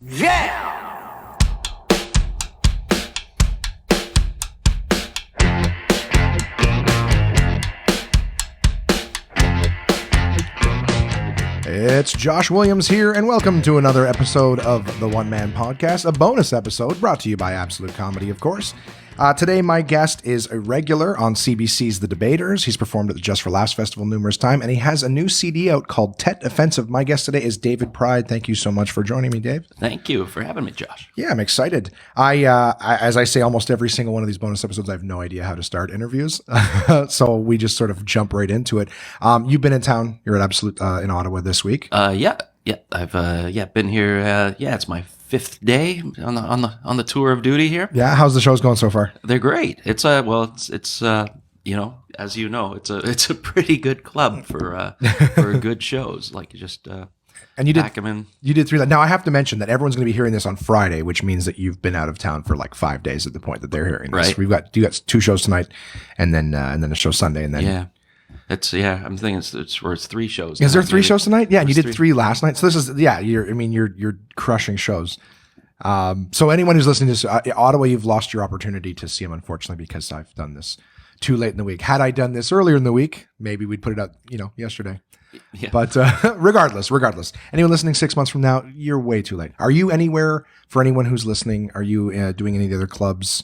Yeah! It's Josh Williams here, and welcome to another episode of the One Man Podcast, a bonus episode brought to you by Absolute Comedy, of course. Today, my guest is a regular on CBC's The Debaters. He's performed at the Just for Laughs Festival numerous times, and he has a new CD out called Tet Offensive. My guest today is David Pryde. Thank you so much for joining me, Dave. Thank you for having me, Josh. Yeah, I'm excited. As I say, almost every single one of these bonus episodes, I have no idea how to start interviews, so we just sort of jump right into it. You've been in town. You're at Absolute in Ottawa this week. Yeah. I've been here. It's my fifth day on the tour of duty here. Yeah, how's the shows going so far? They're great. It's you know, as you know, it's a pretty good club for good shows. Like you just and you did pack them in. You did 3. Now I have to mention that everyone's going to be hearing this on Friday, which means that you've been out of town for like 5 days at the point that they're hearing this. Right. You got 2 shows tonight, and then a show Sunday, and then I'm thinking it's 3 shows. Is there 3 shows tonight? Yeah, and you did 3. 3 last night. So this is you're crushing shows. So anyone who's listening to this, Ottawa, you've lost your opportunity to see him, unfortunately, because I've done this too late in the week. Had I done this earlier in the week, maybe we'd put it out, yesterday. Yeah. But regardless, anyone listening 6 months from now, you're way too late. Are you anywhere, for anyone who's listening, are you doing any of the other clubs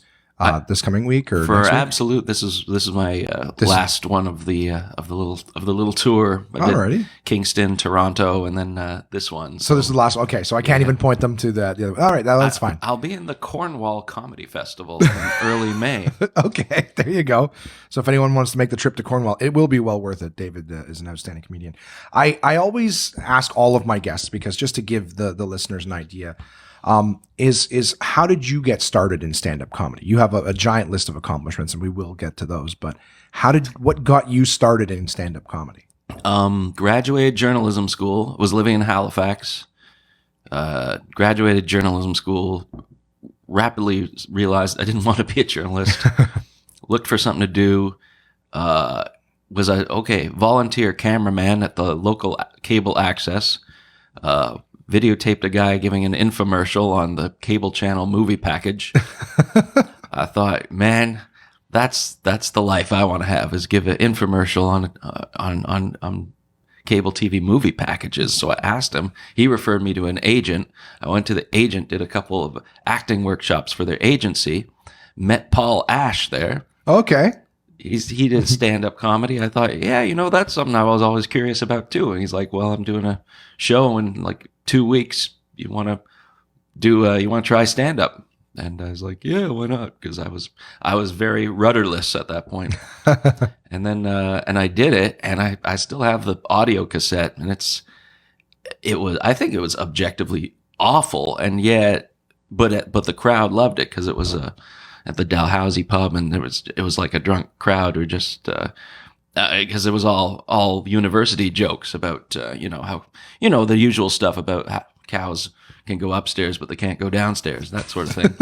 this coming week or for next week? Absolute? This is my last one of the little tour. I did Alrighty. Kingston, Toronto, and then this one. So this is the last one. Okay, so I can't even point them to the other. All right, that's fine. I'll be in the Cornwall Comedy Festival in early May. Okay, there you go. So if anyone wants to make the trip to Cornwall, it will be well worth it. David is an outstanding comedian. I always ask all of my guests, because just to give the listeners an idea, is how did you get started in stand-up comedy? You have a giant list of accomplishments, and we will get to those, but what got you started in stand-up comedy? Graduated journalism school, was living in Halifax, graduated journalism school, rapidly realized I didn't want to be a journalist, looked for something to do, was a volunteer cameraman at the local cable access, videotaped a guy giving an infomercial on the cable channel movie package. I thought, man, that's the life I want to have, is give an infomercial on cable TV movie packages. So I asked him. He referred me to an agent. I went to the agent, did a couple of acting workshops for their agency, met Paul Ash there. Okay. He did stand-up comedy. I thought, that's something I was always curious about too. And he's like, well, I'm doing a show in like 2 weeks. You want to try stand-up? And I was like, yeah, why not? Because I was very rudderless at that point. And then and I did it, and I still have the audio cassette, and I think it was objectively awful, and yet, but the crowd loved it, because it was at the Dalhousie pub, and it was like a drunk crowd who just because it was all university jokes about how the usual stuff about how cows can go upstairs but they can't go downstairs, that sort of thing.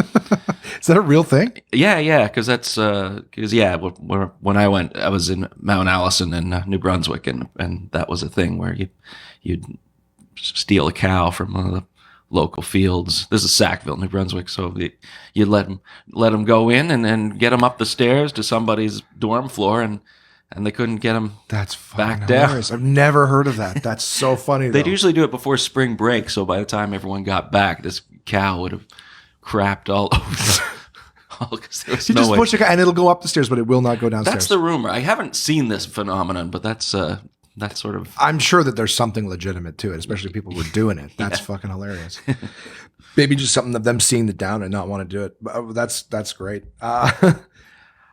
Is that a real thing? Yeah, because that's when I went, I was in Mount Allison in New Brunswick, and that was a thing where you'd steal a cow from one of the local fields. This is Sackville, New Brunswick. So you let them go in and then get them up the stairs to somebody's dorm floor, and they couldn't get them back down. I've never heard of that. That's so funny. They'd usually do it before spring break, so by the time everyone got back, this cow would have crapped all over. Because there was you no just way. push a cow and it'll go up the stairs, but it will not go downstairs. That's the rumor. I haven't seen this phenomenon, but that's sort of. I'm sure that there's something legitimate to it, especially people who are doing it. That's fucking hilarious. Maybe just something of them seeing the down and not want to do it. But that's great.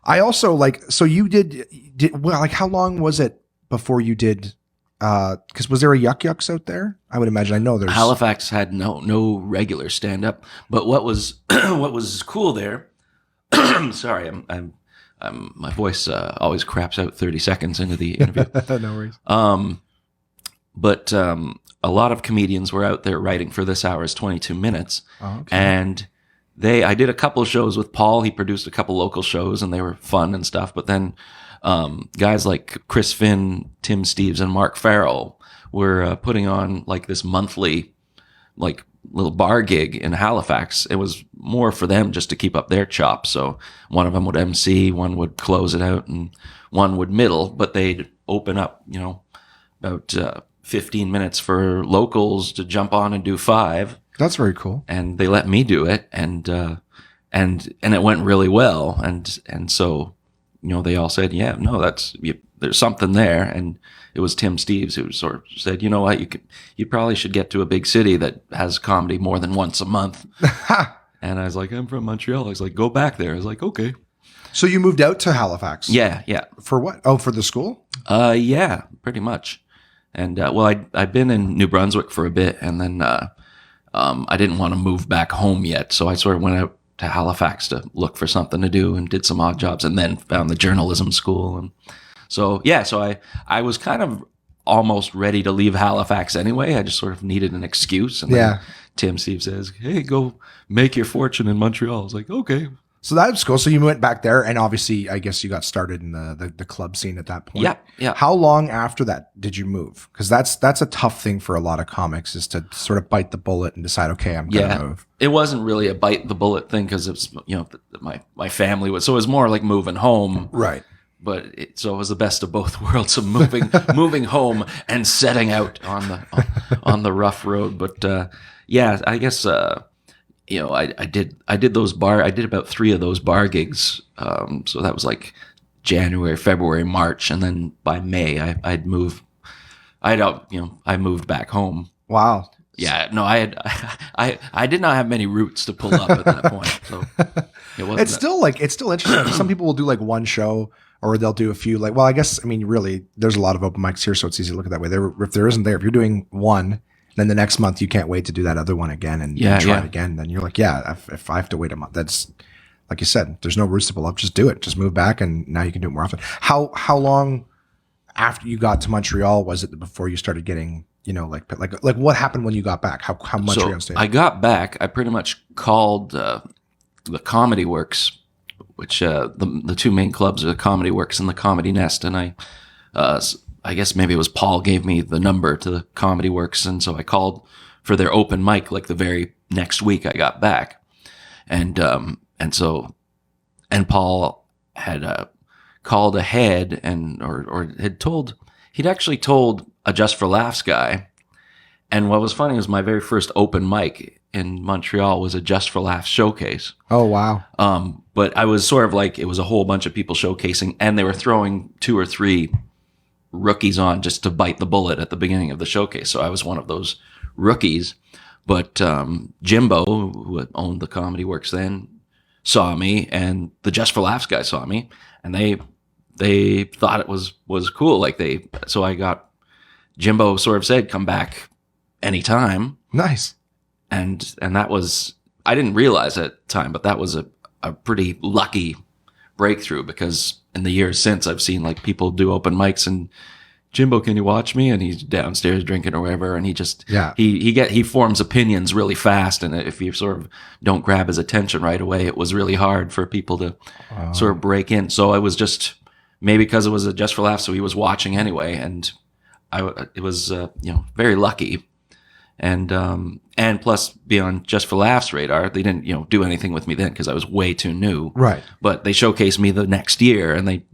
I also so you did well, like how long was it before you did, because was there a Yuck Yucks out there? I would imagine. I know there's. Halifax had no regular stand up, but what was cool there. Sorry, I'm my voice always craps out 30 seconds into the interview. No worries. But a lot of comedians were out there writing for This Hour's 22 Minutes. Oh, okay. And I did a couple of shows with Paul. He produced a couple local shows, and they were fun and stuff. But then guys like Chris Finn, Tim Steeves, and Mark Farrell were putting on like this monthly, like little bar gig in Halifax. It was more for them just to keep up their chops. So one of them would MC, one would close it out, and one would middle. But they'd open up, about 15 minutes for locals to jump on and do 5. That's very cool. And they let me do it, and it went really well. And so, they all said, yeah, no, there's something there. And it was Tim Steves who sort of said, you know what, you probably should get to a big city that has comedy more than once a month. And I was like, I'm from Montreal. I was like, go back there. I was like, okay. So you moved out to Halifax? Yeah. For what? Oh, for the school? Yeah, pretty much. And I'd been in New Brunswick for a bit, and then I didn't want to move back home yet, so I sort of went out to Halifax to look for something to do and did some odd jobs, and then found the journalism school. And so I was kind of almost ready to leave Halifax anyway. I just sort of needed an excuse. And then Tim Steve says, hey, go make your fortune in Montreal. I was like, okay. So that was cool. So you went back there, and obviously, I guess you got started in the club scene at that point. Yeah. How long after that did you move? Because that's a tough thing for a lot of comics, is to sort of bite the bullet and decide, okay, I'm going to move. It wasn't really a bite the bullet thing, because it's my family was, so it was more like moving home, right? But it was the best of both worlds of moving home and setting out on the rough road. But I guess. I did those I did about 3 of those bar gigs. So that was like January, February, March. And then by May I moved back home. Wow. Yeah, no, I did not have many roots to pull up at that point. So it wasn't. It's still interesting. Some people will do like one show, or they'll do a few. Like, well, I guess, I mean, really, there's a lot of open mics here, so it's easy to look at that way. If there isn't there, if you're doing one, then the next month you can't wait to do that other one again and try it again. Then you're like, if I have to wait a month, that's, like you said, there's no roots to pull up. Just do it. Just move back, and now you can do it more often. How long after you got to Montreal was it before you started getting, like what happened when you got back? How much were you on stage? I got back. I pretty much called the Comedy Works, which the 2 main clubs are the Comedy Works and the Comedy Nest, and I guess maybe it was Paul gave me the number to the Comedy Works, and so I called for their open mic like the very next week I got back, and Paul had called ahead he'd actually told a Just for Laughs guy, and what was funny was my very first open mic in Montreal was a Just for Laughs showcase. Oh wow! But I was sort of like, it was a whole bunch of people showcasing, and they were throwing 2 or 3 rookies on just to bite the bullet at the beginning of the showcase. So I was one of those rookies. But Jimbo, who owned the Comedy Works then, saw me, and the Just for Laughs guy saw me, and they thought it was cool. So I got, Jimbo sort of said, come back anytime. Nice. And that was, I didn't realize at the time, but that was a pretty lucky breakthrough, because in the years since I've seen like people do open mics and, Jimbo, can you watch me? And he's downstairs drinking or whatever, and he just he forms opinions really fast, and if you sort of don't grab his attention right away, it was really hard for people to sort of break in. So I was just, maybe because it was a Just for Laughs, so he was watching anyway, and it was very lucky, and plus be on Just for Laughs radar. They didn't do anything with me then because I was way too new, right? But they showcased me the next year, and they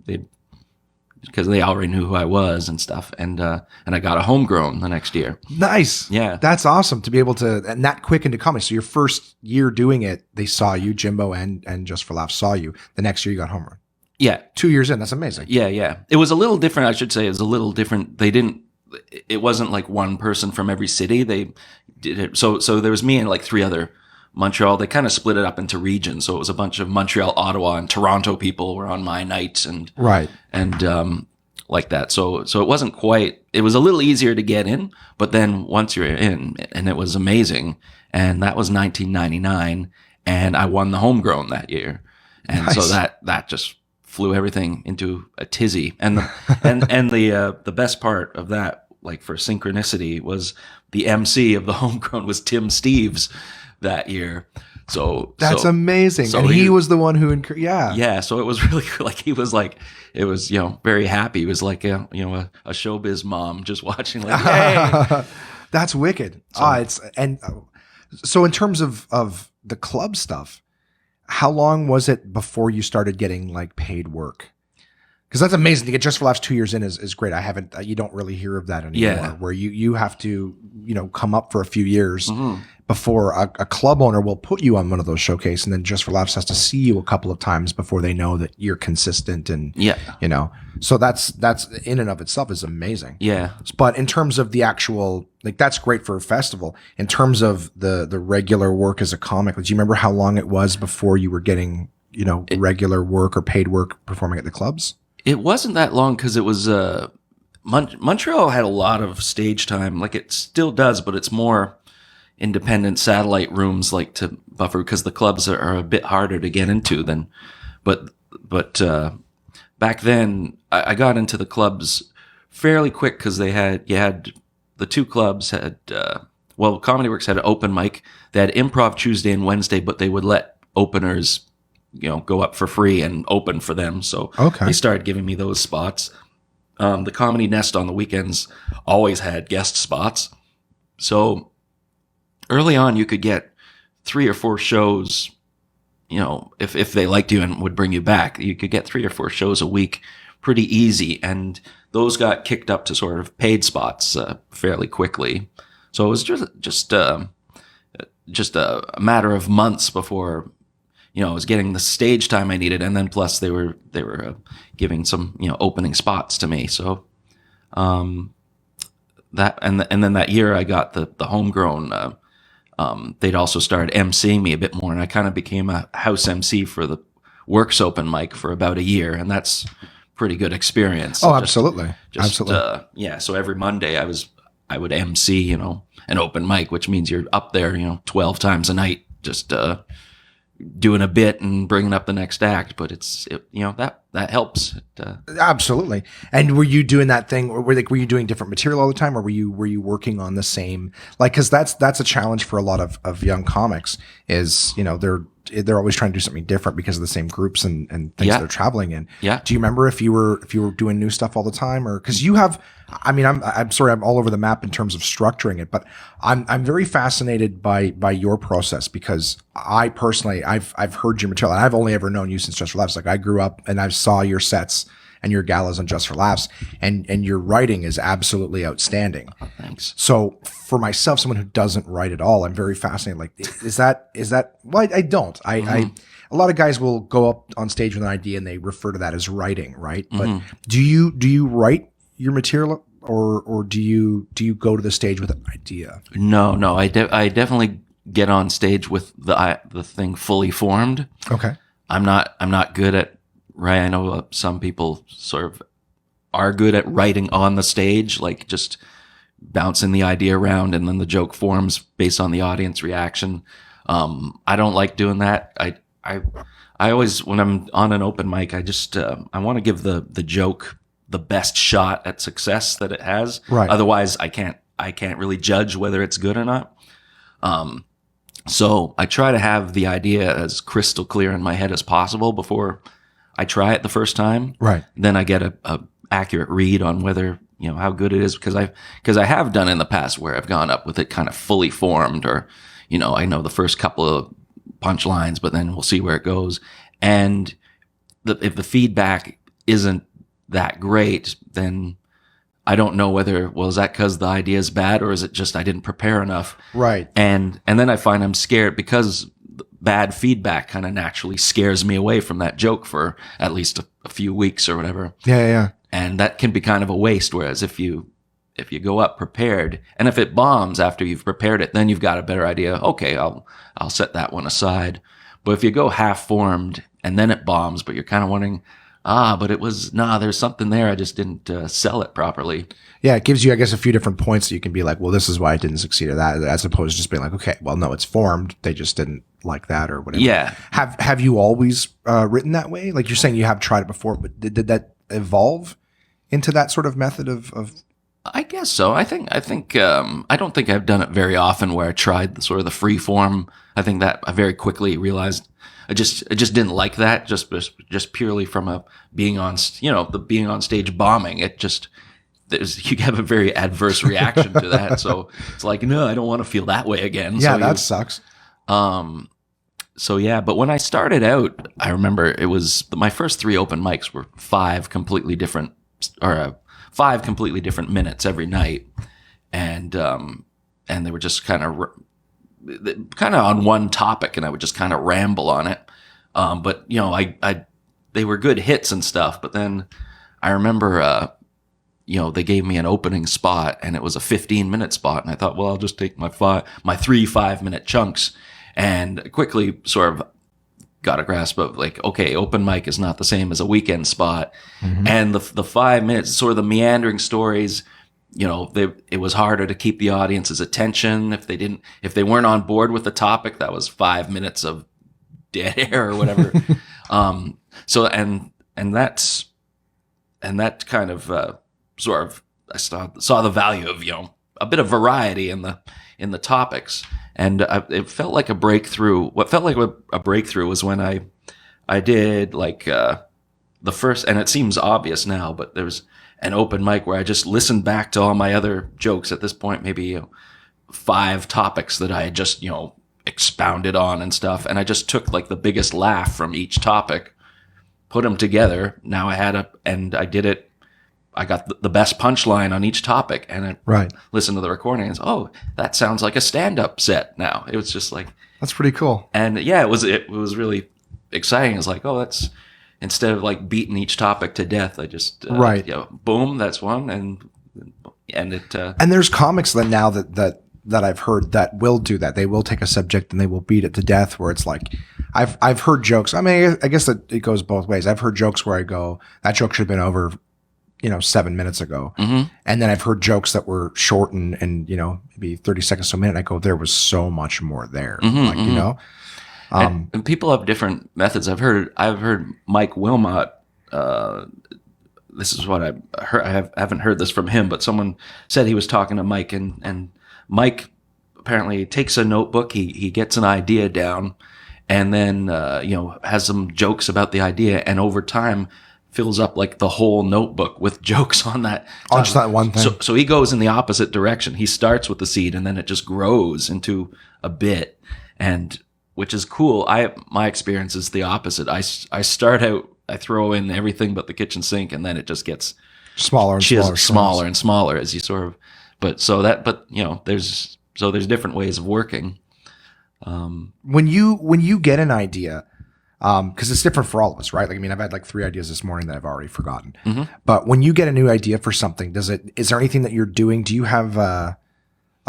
because they already knew who I was and stuff. And I got a homegrown the next year. Nice. Yeah. That's awesome to be able to, and that quick into comedy. So your first year doing it, they saw you, Jimbo and Just for Laughs saw you. The next year you got homegrown. Yeah. 2 years in. That's amazing. Yeah. It was a little different. I should say it was a little different. It wasn't like one person from every city. They did it. So there was me and like 3 other Montreal. They kind of split it up into regions. So it was a bunch of Montreal, Ottawa, and Toronto people were on my night, and right, and like that. So it wasn't quite. It was a little easier to get in, but then once you're in, and it was amazing. And that was 1999, and I won the homegrown that year, and nice. So that just flew everything into a tizzy. And the best part of that, like for synchronicity, was the MC of the homegrown was Tim Steves that year. So that's amazing. So and he was the one who yeah. So it was really like, he was like, it was very happy. He was like a showbiz mom just watching, like, hey. That's wicked. So, So in terms of the club stuff, how long was it before you started getting like paid work? Because that's amazing to get Just for Laughs 2 years in is great. I haven't, you don't really hear of that anymore, Yeah. where you have to, come up for a few years Mhm. before a club owner will put you on one of those showcases, and then Just for Laughs has to see you a couple of times before they know that you're consistent and, Yeah. so that's in and of itself is amazing. Yeah. But in terms of the actual, like, that's great for a festival. In terms of the regular work as a comic, do you remember how long it was before you were getting, regular work or paid work performing at the clubs? It wasn't that long because it was Montreal had a lot of stage time, like it still does, but it's more independent satellite rooms like to buffer because the clubs are a bit harder to get into than. But back then I got into the clubs fairly quick because you had the two clubs had Comedy Works had an open mic. They had improv Tuesday and Wednesday, but they would let openers go up for free and open for them. So Okay. they started giving me those spots. The Comedy Nest on the weekends always had guest spots. So early on, you could get 3 or 4 shows, if they liked you and would bring you back, you could get 3 or 4 shows a week pretty easy. And those got kicked up to sort of paid spots fairly quickly. So it was just a matter of months before I was getting the stage time I needed, and then plus they were giving some opening spots to me. So that and then that year I got the homegrown. They'd also started emceeing me a bit more, and I kind of became a house MC for the Works open mic for about a year, and that's pretty good experience. Oh, absolutely, absolutely. So every Monday I would MC an open mic, which means you're up there 12 times a night just doing a bit and bringing up the next act, but that helps. Absolutely. And were you doing that thing, or were you doing different material all the time, or were you working on the same, like, because that's a challenge for a lot of young comics is they're always trying to do something different because of the same groups and things Yeah. they're traveling in. Yeah. Do you remember if you were doing new stuff all the time, or because you have? I mean, I'm sorry, I'm all over the map in terms of structuring it, but I'm very fascinated by your process, because I personally I've heard your material, and I've only ever known you since Just for Laughs. Like, I grew up and I saw your sets and your galas on Just for Laughs, and your writing is absolutely outstanding. Oh, thanks. So for myself, someone who doesn't write at all, I'm very fascinated. Like, is that? Well, I don't. A lot of guys will go up on stage with an idea and they refer to that as writing, right? But do you write your material, or do you go to the stage with an idea? No, I definitely get on stage with the thing fully formed. Okay. I'm not good at I know some people sort of are good at writing on the stage, like just bouncing the idea around and then the joke forms based on the audience reaction. I don't like doing that. I always, when I'm on an open mic, I just I want to give the joke the best shot at success that it has. Right. Otherwise, I can't really judge whether it's good or not. So I try to have the idea as crystal clear in my head as possible before I try it the first time. Right. Then I get a accurate read on whether how good it is, because I have done in the past where I've gone up with it kind of fully formed, or I know the first couple of punchlines, but then we'll see where it goes. And if the feedback isn't that great, then I don't know whether, is that because the idea is bad, or is it just I didn't prepare enough? Right. And then I find I'm scared, because bad feedback kind of naturally scares me away from that joke for at least a few weeks or whatever. Yeah. And that can be kind of a waste. Whereas if you go up prepared, and if it bombs after you've prepared it, then you've got a better idea. Okay, I'll set that one aside. But if you go half formed and then it bombs, but you're kind of wondering, but there's something there. I just didn't sell it properly. Yeah, it gives you, I guess, a few different points that you can be like, well, this is why I didn't succeed at that, as opposed to just being like, okay, well, no, it's formed. They just didn't like that or whatever. Yeah. Have you always written that way? Like, you're saying you have tried it before, but did that evolve into that sort of method of? I guess so. I think I don't think I've done it very often where I tried the free form. I think that I very quickly realized I just didn't like that, just purely from being on stage bombing. you have a very adverse reaction to that. So it's like, no, I don't want to feel that way again. Yeah, so that sucks. So yeah, but when I started out, I remember it was my first 3 open mics were 5 completely different minutes every night, and they were just kind of on one topic, and I would just kind of ramble on it. But you know, I they were good hits and stuff. But then I remember, you know, they gave me an opening spot, and it was a 15-minute spot, and I thought, well, I'll just take my 3 5-minute chunks, and quickly sort of got a grasp of like, okay, open mic is not the same as a weekend spot. Mm-hmm. And the 5 minutes, sort of the meandering stories, you know, it was harder to keep the audience's attention. If they weren't on board with the topic, that was 5 minutes of dead air or whatever. So that kind of sort of, I saw the value of, you know, a bit of variety in the topics. And it felt like a breakthrough. What felt like a breakthrough was when I did like the first, and it seems obvious now, but there was an open mic where I just listened back to all my other jokes at this point, maybe, you know, 5 topics that I had just, you know, expounded on and stuff. And I just took like the biggest laugh from each topic, put them together. Now I did it. I got the best punchline on each topic, and I listened to the recording and oh, that sounds like a stand-up set now. It was just like, that's pretty cool. And yeah, it was really exciting. It's like, oh, that's, instead of like beating each topic to death, I just, you know, boom, that's one. And it, and there's comics that now that I've heard that will do that. They will take a subject and they will beat it to death, where it's like, I've heard jokes. I mean, I guess that it goes both ways. I've heard jokes where I go, that joke should have been over, you know, 7 minutes ago. Mm-hmm. And then I've heard jokes that were short and, you know, maybe 30 seconds to a minute. I go, there was so much more there. Mm-hmm, like, you know, and people have different methods. I've heard Mike Wilmot, this is what I heard. I haven't heard this from him, but someone said he was talking to Mike, and Mike apparently takes a notebook. He gets an idea down, and then, you know, has some jokes about the idea, and over time fills up like the whole notebook with jokes on that. On just that one thing. So he goes in the opposite direction. He starts with the seed, and then it just grows into a bit, and which is cool. My experience is the opposite. I start out, I throw in everything but the kitchen sink, and then it just gets smaller and smaller as you sort of. But you know, there's different ways of working. When you get an idea, because it's different for all of us, right? Like, I mean, I've had like 3 ideas this morning that I've already forgotten. Mm-hmm. But when you get a new idea for something, is there anything that you're doing? Do you have, I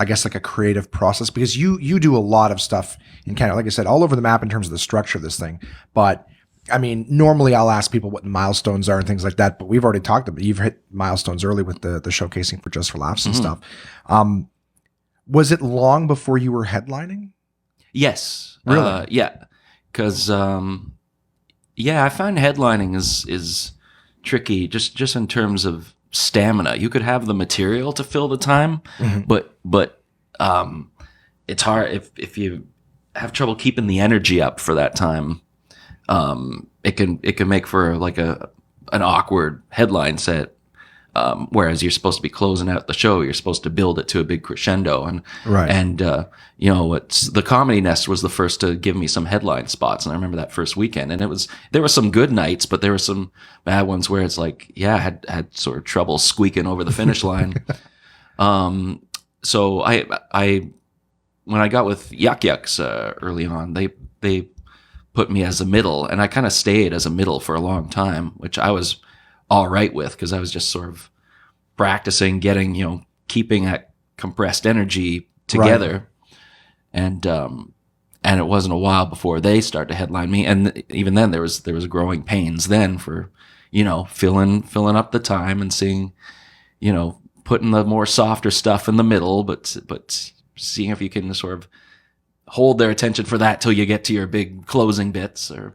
guess, like a creative process? Because you do a lot of stuff in kind of, like I said, all over the map in terms of the structure of this thing. But I mean, normally I'll ask people what the milestones are and things like that. But we've already talked about, you've hit milestones early with the showcasing for Just for Laughs and stuff. Was it long before you were headlining? Yes. Really? Yeah. Because, I find headlining is tricky just in terms of stamina. You could have the material to fill the time, but it's hard if you have trouble keeping the energy up for that time. It can make for like an awkward headline set. Whereas you're supposed to be closing out the show, you're supposed to build it to a big crescendo, and you know, the Comedy Nest was the first to give me some headline spots, and I remember that first weekend, and there were some good nights, but there were some bad ones where it's like, yeah, I had sort of trouble squeaking over the finish line. So I when I got with Yuck Yucks early on, they put me as a middle, and I kind of stayed as a middle for a long time, which I was all right with, because I was just sort of practicing getting, you know, keeping that compressed energy together. Right. And it wasn't a while before they started to headline me, and even then there was growing pains then for, you know, filling up the time and seeing, you know, putting the more softer stuff in the middle, but seeing if you can sort of hold their attention for that till you get to your big closing bits. Or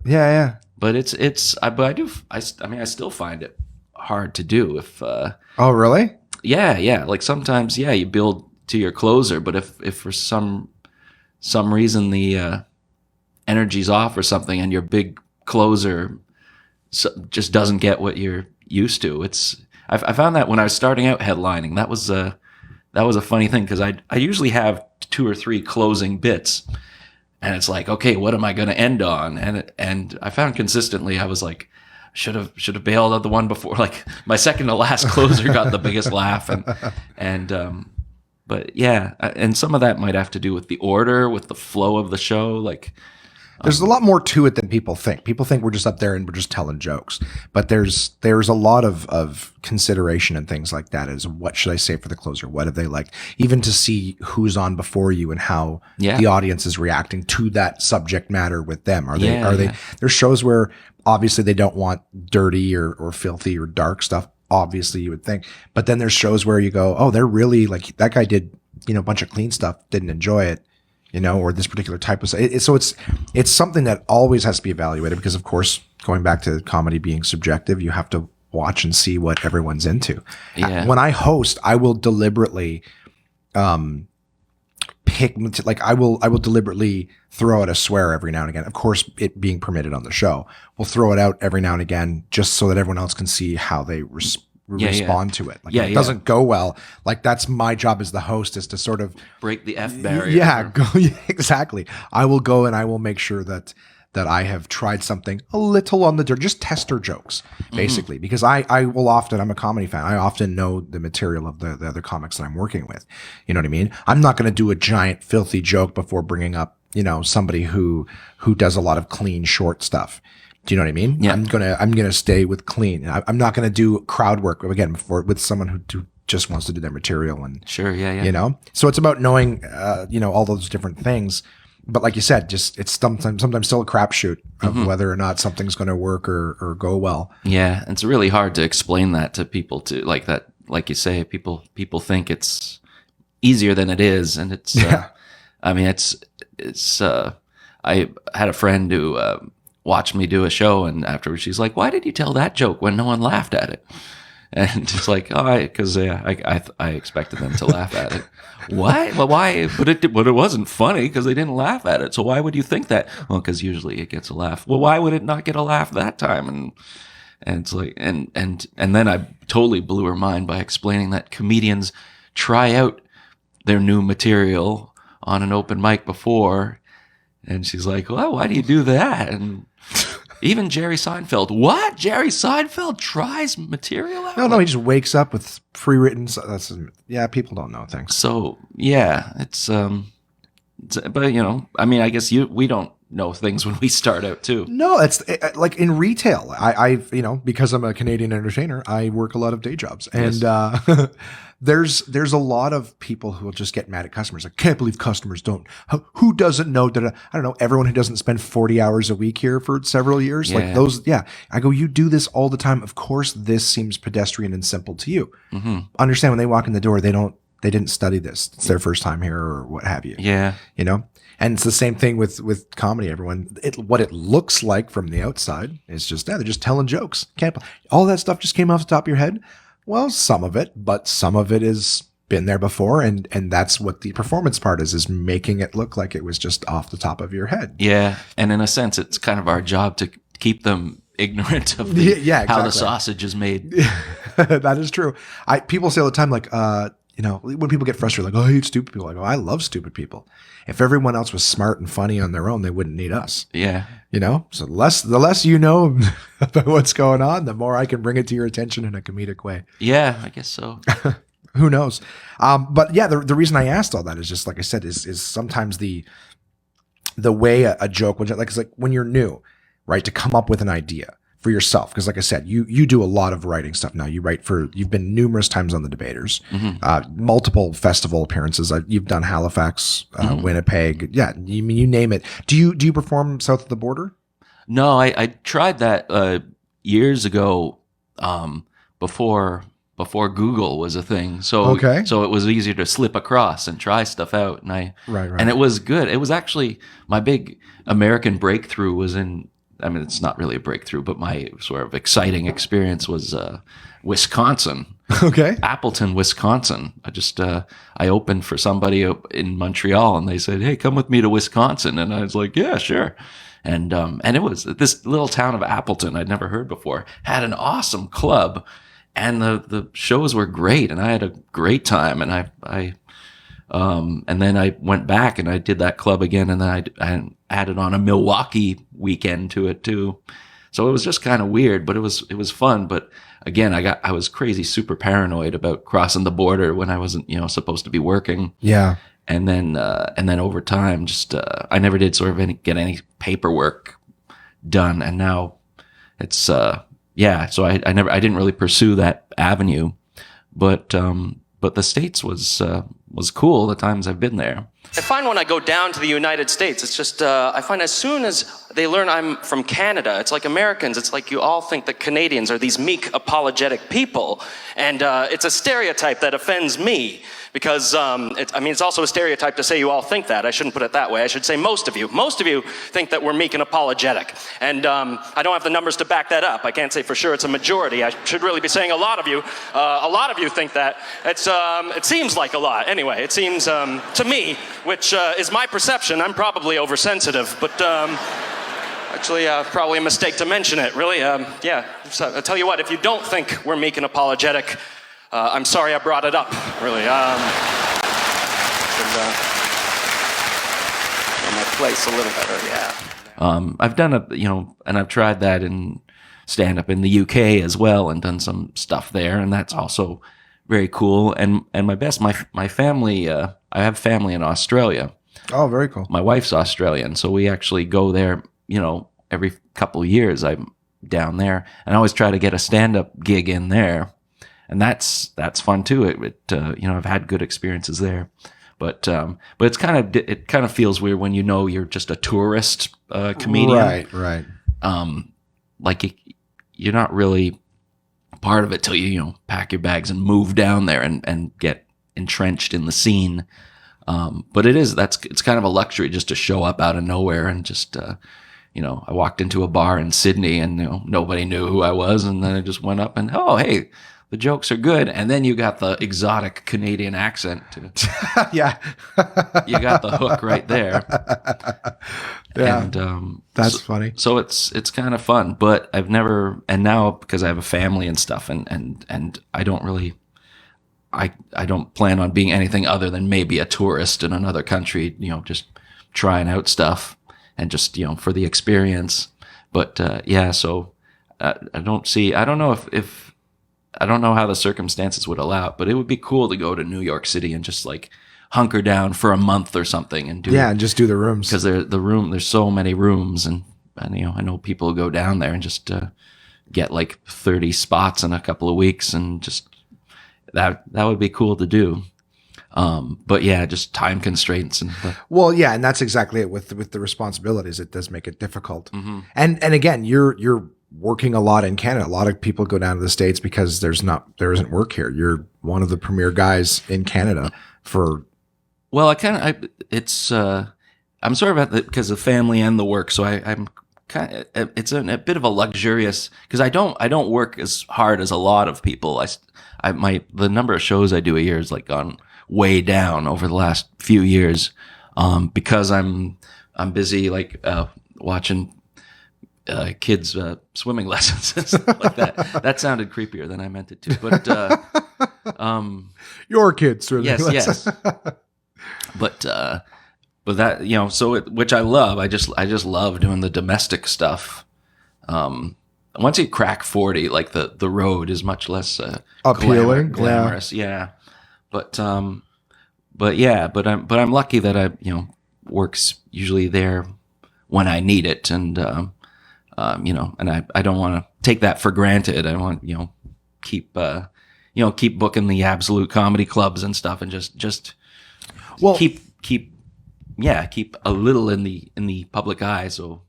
but I still find it hard to do if oh really? Yeah, like sometimes you build to your closer, but if for some reason the energy's off or something, and your big closer just doesn't get what you're used to, I found that when I was starting out headlining, that was a funny thing because I usually have 2 or 3 closing bits, and it's like, okay, what am I going to end on? And I found consistently I was like, should have bailed out the one before. Like my second to last closer got the biggest laugh, but yeah, and some of that might have to do with the order, with the flow of the show, like. There's a lot more to it than people think. People think we're just up there and we're just telling jokes, but there's a lot of consideration and things like that. Is what should I say for the closer? What have they liked? Even to see who's on before you and how the audience is reacting to that subject matter with them. Are they? There's shows where obviously they don't want dirty or filthy or dark stuff. Obviously, you would think, but then there's shows where you go, oh, they're really like that guy did, a bunch of clean stuff, didn't enjoy it. Or this particular type of so it's something that always has to be evaluated because, of course, going back to comedy being subjective, you have to watch and see what everyone's into. Yeah. When I host, I will deliberately pick, like I will deliberately throw out a swear every now and again. Of course, it being permitted on the show, we'll throw it out every now and again just so that everyone else can see how they respond to it. Like if it doesn't go well, like that's my job as the host, is to sort of break the F barrier. Yeah, exactly. I will go and I will make sure that I have tried something a little on the dirt, just tester jokes, basically, because I will often, I'm a comedy fan, I often know the material of the other comics that I'm working with. You know what I mean? I'm not going to do a giant filthy joke before bringing up, somebody who does a lot of clean short stuff. Do you know what I mean? Yeah. I'm gonna stay with clean. I'm not gonna do crowd work again with someone who just wants to do their material and sure, yeah. So it's about knowing, all those different things. But like you said, just it's sometimes still a crapshoot of whether or not something's going to work or go well. Yeah, it's really hard to explain that to people. To like that, like you say, people think it's easier than it is, and it's. I mean, it's. I had a friend who. Watched me do a show, and afterwards she's like, "Why did you tell that joke when no one laughed at it?" And it's like, "Oh, because I expected them to laugh at it." Why? Well, why? But it wasn't funny because they didn't laugh at it. So why would you think that? Well, because usually it gets a laugh. Well, why would it not get a laugh that time? And it's like, and then I totally blew her mind by explaining that comedians try out their new material on an open mic before. And she's like, "Well, why do you do that?" And even Jerry Seinfeld. What? Jerry Seinfeld tries material out? No, he just wakes up with pre-written. People don't know things. So yeah, but I mean, I guess we don't know things when we start out too. No, it's like in retail. I've because I'm a Canadian entertainer, I work a lot of day jobs, and there's a lot of people who will just get mad at customers. I can't believe customers don't. Who doesn't know that? I don't know. Everyone who doesn't spend 40 hours a week here for several years, like those. Yeah, I go. You do this all the time. Of course, this seems pedestrian and simple to you. Mm-hmm. Understand when they walk in the door, they didn't study this. It's their first time here or what have you. Yeah, And it's the same thing with comedy. Everyone, what it looks like from the outside is just they're just telling jokes. All that stuff just came off the top of your head. Well, some of it, but some of it has been there before, and that's what the performance part is making it look like it was just off the top of your head. Yeah, and in a sense, it's kind of our job to keep them ignorant of how the sausage is made. That is true. People say all the time, like, when people get frustrated, like, "Oh, I hate stupid people." I go, "I love stupid people. If everyone else was smart and funny on their own, they wouldn't need us." Yeah. So the less you know about what's going on, the more I can bring it to your attention in a comedic way. Yeah, I guess so. Who knows? But yeah, the reason I asked all that is just like I said, is sometimes the way a joke, it's like when you're new, right, to come up with an idea for yourself. Because like I said, you do a lot of writing stuff now. You've been numerous times on the Debaters, multiple festival appearances. You've done Halifax, Winnipeg. Yeah, you name it. Do you perform south of the border? No, I tried that years ago, before Google was a thing. So it was easier to slip across and try stuff out. And and it was good. It was actually my big American breakthrough was in. I mean, it's not really a breakthrough, but my sort of exciting experience was Wisconsin. Okay. Appleton, Wisconsin. I opened for somebody in Montreal, and they said, "Hey, come with me to Wisconsin." And I was like, "Yeah, sure." And it was this little town of Appleton I'd never heard before, had an awesome club. and the shows were great, and I had a great time, and and then I went back and I did that club again, and then I added on a Milwaukee weekend to it too. So it was just kind of weird, but it was fun. But again, I was crazy super paranoid about crossing the border when I wasn't, supposed to be working. Yeah. And then over time, just I never did sort of get any paperwork done, and now it's So I didn't really pursue that avenue, but the States was cool the times I've been there. I find when I go down to the United States, it's just, I find as soon as they learn I'm from Canada, it's like Americans, it's like you all think that Canadians are these meek, apologetic people. And it's a stereotype that offends me because, it's also a stereotype to say you all think that. I shouldn't put it that way. I should say most of you. Most of you think that we're meek and apologetic. And I don't have the numbers to back that up. I can't say for sure it's a majority. I should really be saying a lot of you. A lot of you think that. It seems like a lot. Anyway, it seems to me, which is my perception. I'm probably oversensitive, but actually probably a mistake to mention it, really. So I'll tell you what, if you don't think we're meek and apologetic, I'm sorry I brought it up, really. My place a little better, yeah. I've done and I've tried that in stand-up in the UK as well, and done some stuff there, and that's also very cool. And my family, I have family in Australia. Oh, very cool. My wife's Australian, so we actually go there, every couple of years. I'm down there, and I always try to get a stand-up gig in there, and that's fun too. I've had good experiences there, but it kind of feels weird when you're just a tourist comedian, right. You're not really part of it till you pack your bags and move down there and get entrenched in the scene. But it's kind of a luxury just to show up out of nowhere and just, I walked into a bar in Sydney and nobody knew who I was. And then I just went up and, oh, hey, the jokes are good. And then you got the exotic Canadian accent. Yeah. You got the hook right there. Yeah. And, that's funny. So it's kind of fun, but I've never, and now because I have a family and stuff and I don't really, I don't plan on being anything other than maybe a tourist in another country, just trying out stuff and just, for the experience. But, so I don't know if I don't know how the circumstances would allow it, but it would be cool to go to New York City and just hunker down for a month or something and do and just do the rooms, because there's so many rooms and I know people go down there and just get 30 spots in a couple of weeks, and just that would be cool to do. But yeah, just time constraints and and that's exactly it with the responsibilities. It does make it difficult. Mm-hmm. And again, you're working a lot in Canada. A lot of people go down to the States because there isn't work here. You're one of the premier guys in Canada for. Well, I'm sort of at because of family and the work. So I'm kind of, it's a bit of a luxurious, because I don't work as hard as a lot of people. The number of shows I do a year is gone way down over the last few years, because I'm busy watching kids swimming lessons and stuff like that. That sounded creepier than I meant it to, but your kids swimming lessons. Yes. But that, so which I love. I just love doing the domestic stuff. Once you crack 40, the road is much less appealing, glamorous. Yeah. But I'm lucky that I work's usually there when I need it, and and I don't want to take that for granted. I want keep booking the absolute comedy clubs and stuff, and just keep a little in the public eye. So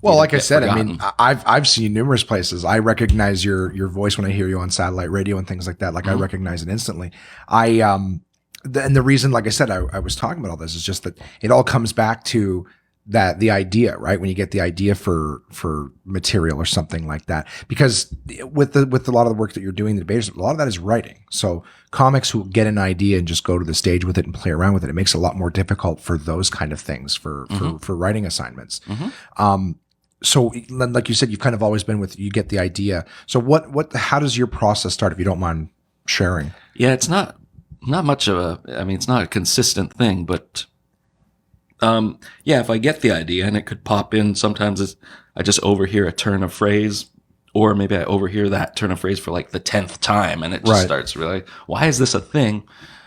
like I said, forgotten. I've seen numerous places. I recognize your voice when I hear you on satellite radio and things like that. I recognize it instantly. And the reason, like I said, I was talking about all this is just that it all comes back to the idea, right? When you get the idea for material or something like that, because with a lot of the work that you're doing, a lot of that is writing. So comics who get an idea and just go to the stage with it and play around with it, it makes it a lot more difficult for those kind of things for writing assignments. Mm-hmm. so like you said, you've kind of always been with, you get the idea. So how does your process start, if you don't mind sharing? Yeah, it's not much of a, I mean, it's not a consistent thing, but yeah, if I get the idea and it could pop in, sometimes I just overhear a turn of phrase, or maybe I overhear that turn of phrase for like the 10th time, and it just starts really, why is this a thing?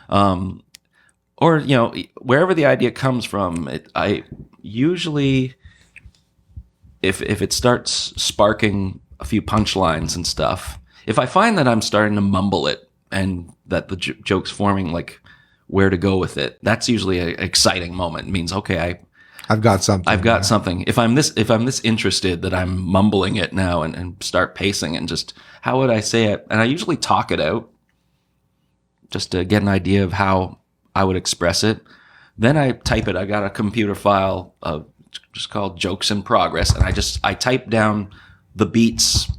Or, you know, wherever the idea comes from, I usually, if it starts sparking a few punchlines and stuff, if I find that I'm starting to mumble it and that the joke's forming, like where to go with it, that's usually an exciting moment. It means, okay, I've got something. I've got something. If I'm this interested that I'm mumbling it now and start pacing and just, how would I say it? And I usually talk it out just to get an idea of how I would express it. Then I type it. I got a computer file just called Jokes in Progress, and I type down the beats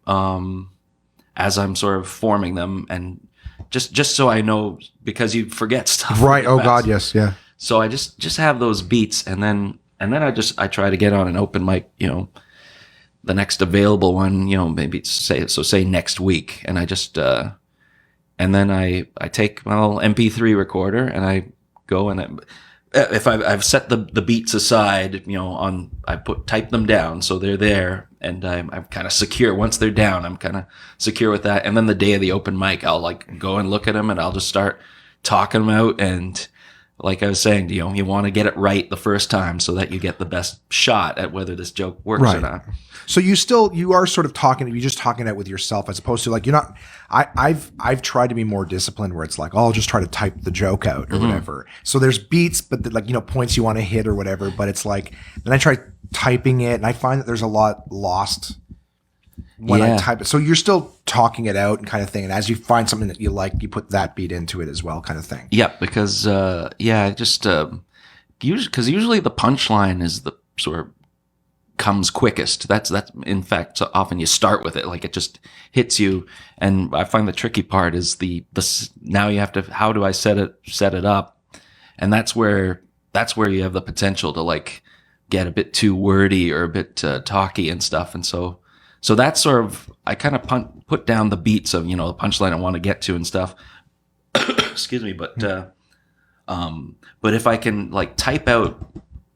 as I'm sort of forming them, and just so I know, because you forget stuff. Right. really Oh fast. God. Yes. Yeah. So I just have those beats, and then I try to get on an open mic, you know, the next available one, you know, maybe say next week, and I just and then I take my little MP3 recorder and I go, and if I've set the beats aside, you know, I type them down so they're there, and I'm kind of secure. Once they're down, I'm kind of secure with that. And then the day of the open mic, I'll like go and look at them, and I'll just start talking them out. And like I was saying, you know, you want to get it right the first time so that you get the best shot at whether this joke works or not. So you are sort of you're just talking it with yourself, as opposed to like, you're not, I've tried to be more disciplined where it's like, oh, I'll just try to type the joke out or whatever. So there's beats, but like, you know, points you want to hit or whatever, but it's like, then I try typing it and I find that there's a lot lost when I type it. So you're still talking it out and kind of thing. And as you find something that you like, you put that beat into it as well, kind of thing. Yeah, because usually the punchline is the sort of comes quickest. That's in fact, so often you start with it, like it just hits you. And I find the tricky part is now you have to, how do I set it up? And that's where you have the potential to like get a bit too wordy or a bit talky and stuff. And so that's sort of, I kind of put down the beats of, you know, the punchline I want to get to and stuff. Excuse me, but if I can like type out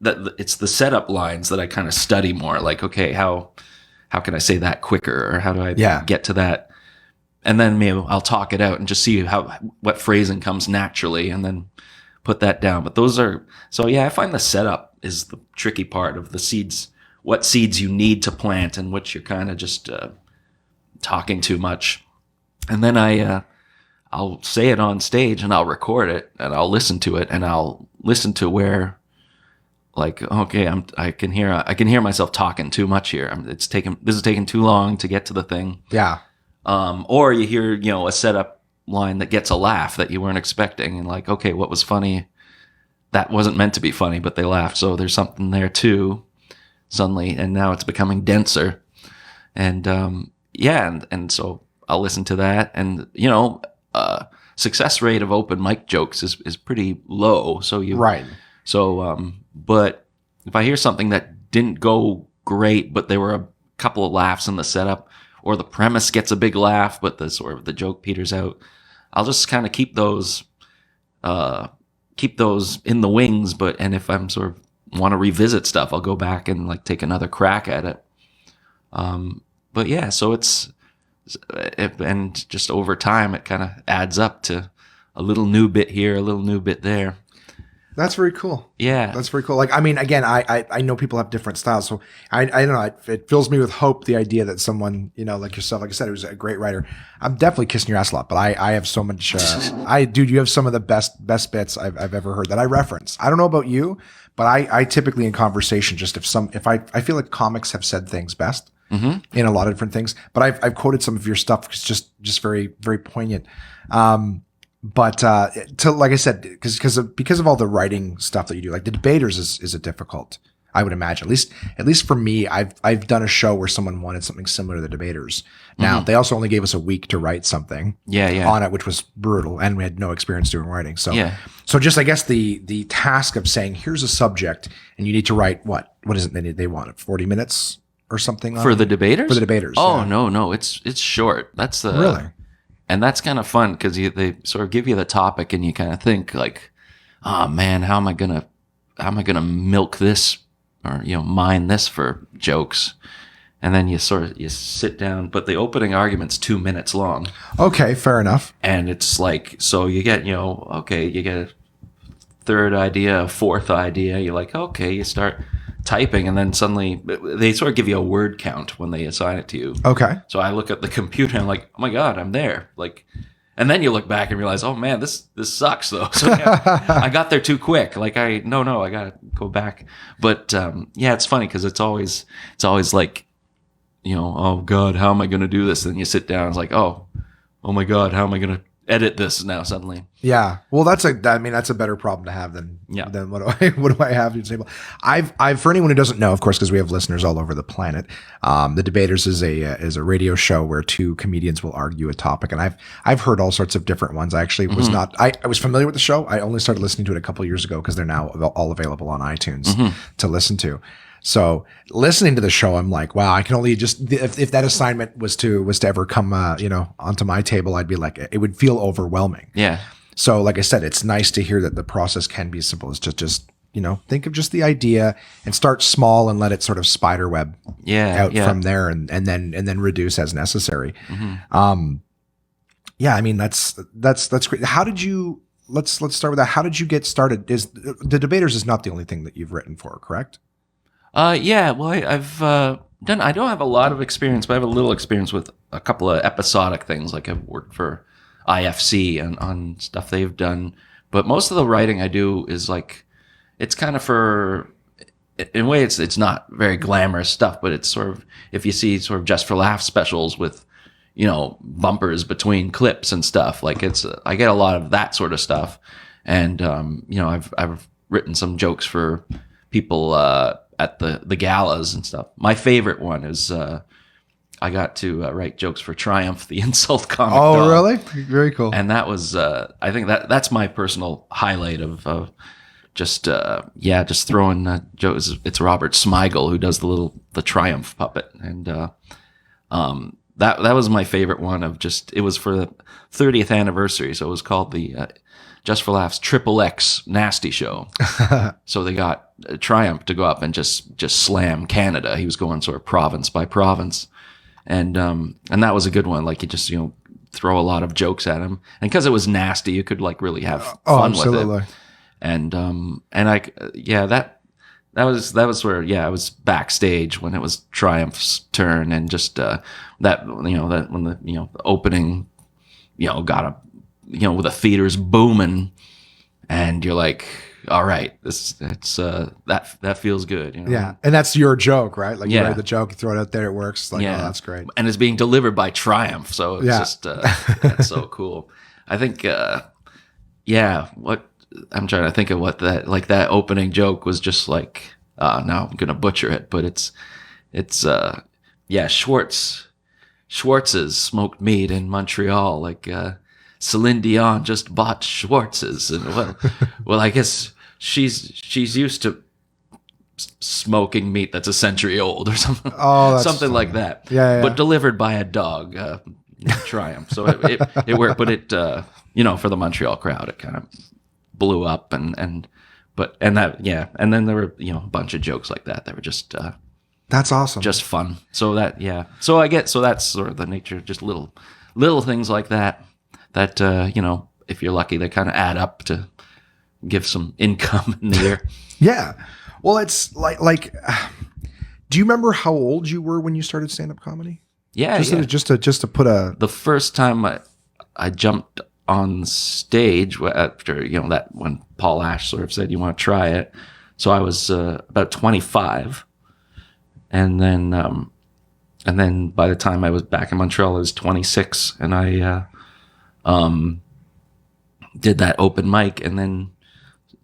that, it's the setup lines that I kind of study more. Like, okay, how can I say that quicker, or how do I get to that? And then maybe I'll talk it out and just see what phrasing comes naturally, and then put that down. But I find the setup is the tricky part of the seeds. What seeds you need to plant and which you're kind of just talking too much. And then I'll say it on stage, and I'll record it, and I'll listen to it, and I'll listen to where, like, okay, I can hear myself talking too much here. This is taking too long to get to the thing. Yeah. Or you hear, you know, a setup line that gets a laugh that you weren't expecting, and like, okay, what was funny? That wasn't meant to be funny, but they laughed, so there's something there too. Suddenly, and now it's becoming denser, and and so I'll listen to that, and you know, success rate of open mic jokes is pretty low. So but if I hear something that didn't go great, but there were a couple of laughs in the setup, or the premise gets a big laugh, but the sort of the joke peters out, I'll just kind of keep those in the wings. And if I'm sort of want to revisit stuff, I'll go back and like take another crack at it. But yeah, so and just over time, it kind of adds up to a little new bit here, a little new bit there. That's very cool. Yeah. That's very cool. Like, I mean, again, I know people have different styles, so I don't know. It fills me with hope, the idea that someone, you know, like yourself, like I said, who's a great writer. I'm definitely kissing your ass a lot, but I have so much, dude, you have some of the best bits I've ever heard that I reference. I don't know about you, but I typically in conversation, just if I feel like comics have said things best in a lot of different things, but I've quoted some of your stuff. It's just very, very poignant. But like I said, because of all the writing stuff that you do, like the debaters is a difficult I would imagine. At least for me, I've done a show where someone wanted something similar to the Debaters. Now they also only gave us a week to write something on it, which was brutal, and we had no experience doing writing. So so just I guess the task of saying here's a subject and you need to write what is it they want 40 minutes or something for the Debaters? For the Debaters. Oh yeah. no, it's short. That's the Really. And that's kind of fun because they sort of give you the topic and you kind of think like, oh man, how am I gonna milk this or mine this for jokes? And then you sit down, but the opening argument's 2 minutes long. Okay, fair enough. And it's like, so you get you get a third idea, a fourth idea. You're like, okay, you start typing, and then suddenly they sort of give you a word count when they assign it to you. Okay. So I look at the computer and I'm like, oh my God, I'm there. Like, and then you look back and realize, oh man, this sucks though. So yeah, I got there too quick. Like I gotta go back. But it's funny because it's always like, oh God, how am I gonna do this? And then you sit down, it's like, oh my God, how am I gonna edit this now suddenly? Yeah. Well, that's a better problem to have than what do I have to table. I've for anyone who doesn't know, of course, because we have listeners all over the planet. The Debaters is a radio show where two comedians will argue a topic, and I've heard all sorts of different ones. I actually was not. I was familiar with the show. I only started listening to it a couple of years ago because they're now all available on iTunes to listen to. So listening to the show, I'm like, wow, I can only just, if that assignment was to ever come, onto my table, I'd be like, it would feel overwhelming. Yeah. So like I said, it's nice to hear that the process can be as simple as just think of just the idea and start small and let it sort of spider web out from there and then reduce as necessary. I mean, that's great. How did you, let's start with that. How did you get started? The Debaters is not the only thing that you've written for, correct? Well, I've done. I don't have a lot of experience, but I have a little experience with a couple of episodic things. Like I've worked for IFC and on stuff they've done. But most of the writing I do is like, it's kind of for, in a way, it's not very glamorous stuff, but it's sort of, if you see sort of just for laughs specials with, bumpers between clips and stuff, like I get a lot of that sort of stuff. And, I've written some jokes for people, at the galas and stuff. My favorite one is I got to write jokes for Triumph, the insult comic. Oh, dog. really? Very cool. And that was I think that's my personal highlight of just throwing jokes. It's Robert Smigel who does the Triumph puppet, and that was my favorite one. It was for the 30th anniversary, so it was called the Just for Laughs XXX Nasty Show. So they got Triumph to go up and just slam Canada. He was going sort of province by province, and that was a good one. Like you just throw a lot of jokes at him, and because it was nasty, you could like really have fun absolutely. with it. And that was where I was backstage when it was Triumph's turn, and just that when the opening got a with the theaters booming, and you're like, all right, that feels good. Yeah, and that's your joke, right? Like you write the joke, you throw it out there, it works. Like, oh, that's great. And it's being delivered by Triumph, so it's just that's so cool. I think, what I'm trying to think of what that opening joke was just like. Now I'm gonna butcher it, but it's Schwartz's smoked meat in Montreal, like. Celine Dion just bought Schwartz's, and well, I guess she's used to smoking meat that's a century old or something, something like that. Yeah. But delivered by a dog, Triumph. So it worked, but it for the Montreal crowd, it kind of blew up, and then there were a bunch of jokes like that were just that's awesome, just fun. So so that's sort of the nature, just little things like that. That, if you're lucky, they kind of add up to give some income in the year. Yeah. Well, it's like, do you remember how old you were when you started stand-up comedy? Yeah. Just to put the first time I jumped on stage after, that when Paul Ash sort of said, you want to try it. So I was about 25. And then by the time I was back in Montreal, I was 26, and I, did that open mic, and then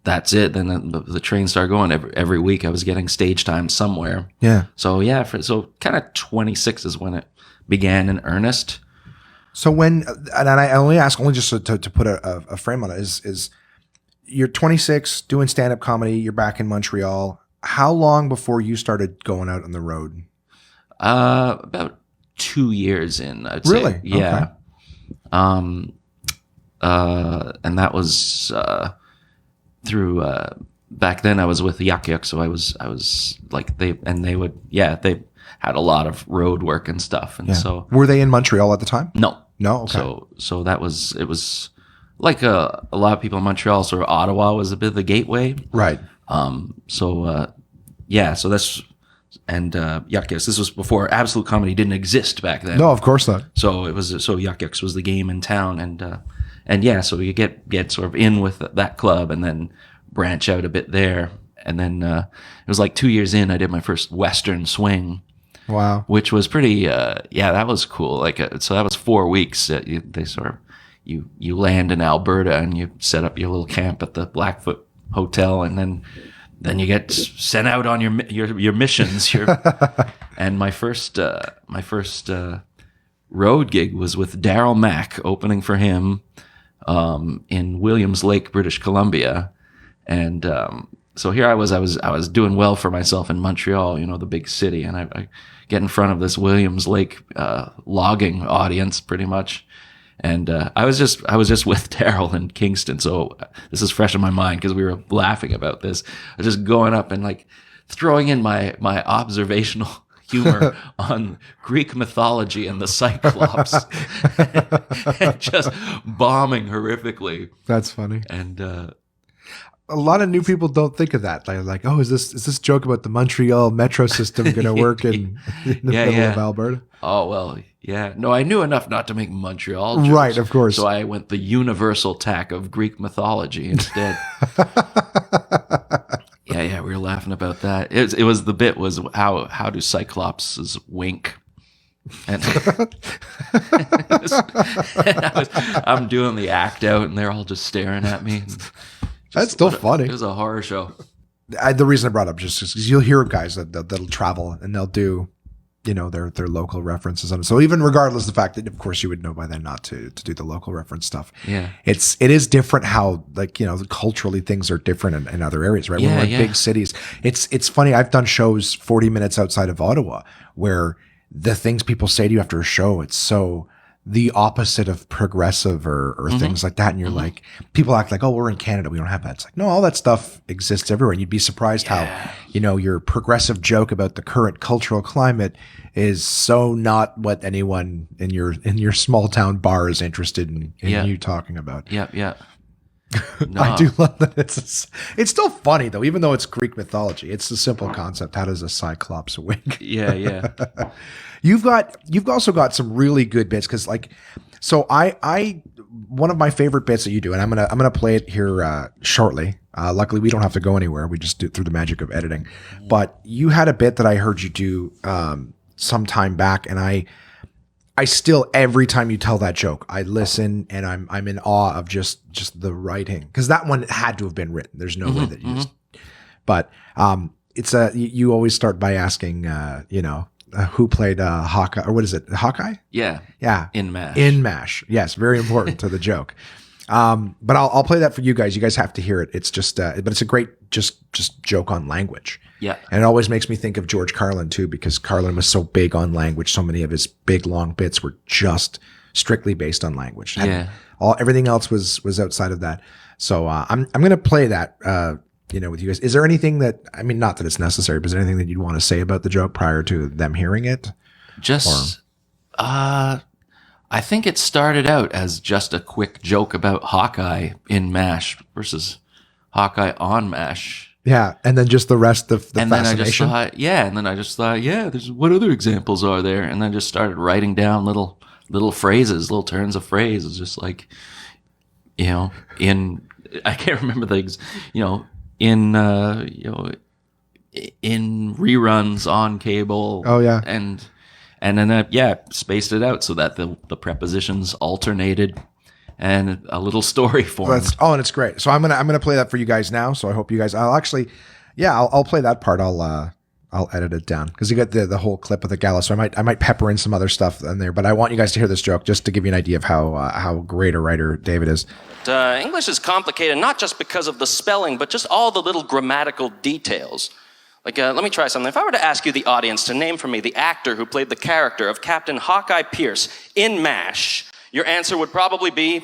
that's it. Then the train started going. Every week I was getting stage time somewhere. Yeah. So so kind of 26 is when it began in earnest. So when, and I only ask only just to put a frame on it, is you're 26 doing stand-up comedy, you're back in Montreal. How long before you started going out on the road? About 2 years in, I'd say. Really? Yeah. Okay. And that was through back then I was with Yuck Yuck, so I was like they had a lot of road work and stuff, and so were they in Montreal at the time? no. Okay. So it was like a lot of people in Montreal, sort of Ottawa was a bit of the gateway. Right. So that's and Yuck Yucks. This was before Absolute Comedy didn't exist back then. No, of course not. So Yuck Yucks was the game in town, and so you get sort of in with that club, and then branch out a bit there, and then it was like 2 years in, I did my first Western swing. Wow. Which was pretty, that was cool. So that was 4 weeks. They sort of you land in Alberta and you set up your little camp at the Blackfoot Hotel, and then you get sent out on your missions. And my first road gig was with Daryl Mack, opening for him in Williams Lake, British Columbia, and so here I was doing well for myself in Montreal, the big city, and I get in front of this Williams Lake logging audience, pretty much. And I was just with Daryl in Kingston, so this is fresh in my mind because we were laughing about this. I was just going up and like throwing in my observational humor on Greek mythology and the Cyclops, and just bombing horrifically. That's funny. And a lot of new people don't think of that. They're like, oh, is this joke about the Montreal metro system going to work in the middle of Alberta? Oh, well, yeah. No, I knew enough not to make Montreal jokes. Right, of course. So I went the universal tack of Greek mythology instead. Yeah, we were laughing about that. It was the bit was how do Cyclopses wink? And, I'm doing the act out, and they're all just staring at me. That's still funny. It was a horror show. The reason I brought it up just because you'll hear guys that'll travel and they'll do, their local references on it. So even regardless of the fact that, of course, you would know by then not to do the local reference stuff. Yeah, it is different how culturally things are different in other areas, right? When we're in big cities, it's funny. I've done shows 40 minutes outside of Ottawa where the things people say to you after a show, it's so the opposite of progressive or things like that. And you're like, people act like, oh, we're in Canada, we don't have that. It's like, no, all that stuff exists everywhere. And you'd be surprised how, your progressive joke about the current cultural climate is so not what anyone in your small town bar is interested in you talking about. Yeah. No. I do love that it's still funny though, even though it's Greek mythology. It's a simple concept. How does a Cyclops wink? Yeah. You've also got some really good bits because so I one of my favorite bits that you do, and I'm gonna play it here shortly. Luckily, we don't have to go anywhere. We just do it through the magic of editing. But you had a bit that I heard you do some time back, and I still, every time you tell that joke, I listen and I'm in awe of just the writing, because that one had to have been written. There's no way that you just. But it's you always start by asking who played Hawkeye, or what is it, Hawkeye? Yeah. In MASH. Yes, very important to the joke. But I'll play that for you guys. You guys have to hear it. It's just, but it's a great just joke on language. Yeah. And it always makes me think of George Carlin too, because Carlin was so big on language. So many of his big long bits were just strictly based on language. Yeah. Everything else was outside of that. So I'm going to play that. With you guys. Is there anything that, not that it's necessary, but is there anything that you'd want to say about the joke prior to them hearing it? I think it started out as just a quick joke about Hawkeye in MASH versus Hawkeye on MASH. Yeah, and then just the rest of the and fascination. Then I just thought, there's what other examples are there? And then just started writing down little phrases, little turns of phrases, just like, I can't remember things, in reruns on cable. Oh yeah. And then spaced it out so that the prepositions alternated, and a little story formed. And it's great. So I'm gonna play that for you guys now. So I hope you guys. I'll play that part. I'll edit it down because you got the whole clip of the gala. So I might pepper in some other stuff in there. But I want you guys to hear this joke just to give you an idea of how great a writer David is. English is complicated not just because of the spelling, but just all the little grammatical details. Like, let me try something. If I were to ask you, the audience, to name for me the actor who played the character of Captain Hawkeye Pierce in MASH, your answer would probably be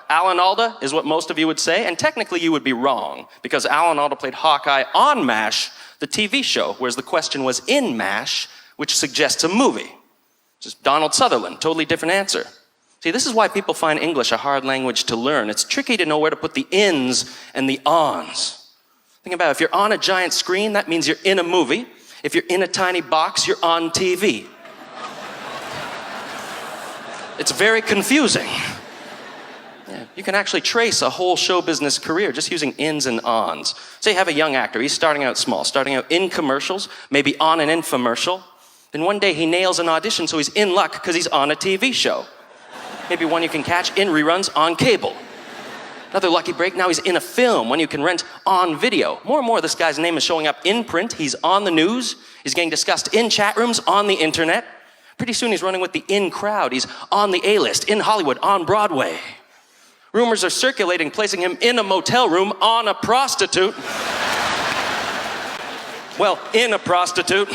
Alan Alda, is what most of you would say. And technically you would be wrong, because Alan Alda played Hawkeye on MASH, the TV show, whereas the question was in MASH, which suggests a movie. Just Donald Sutherland, totally different answer. See, this is why people find English a hard language to learn. It's tricky to know where to put the ins and the ons. Think about it. If you're on a giant screen, that means you're in a movie. If you're in a tiny box, you're on TV. It's very confusing. Yeah, you can actually trace a whole show business career just using ins and ons. Say you have a young actor. He's starting out small, starting out in commercials, maybe on an infomercial. Then one day he nails an audition, so he's in luck because he's on a TV show. Maybe one you can catch in reruns on cable. Another lucky break, now he's in a film, one you can rent on video. More and more, this guy's name is showing up in print. He's on the news. He's getting discussed in chat rooms, on the internet. Pretty soon he's running with the in crowd. He's on the A-list, in Hollywood, on Broadway. Rumors are circulating, placing him in a motel room on a prostitute. Well, in a prostitute.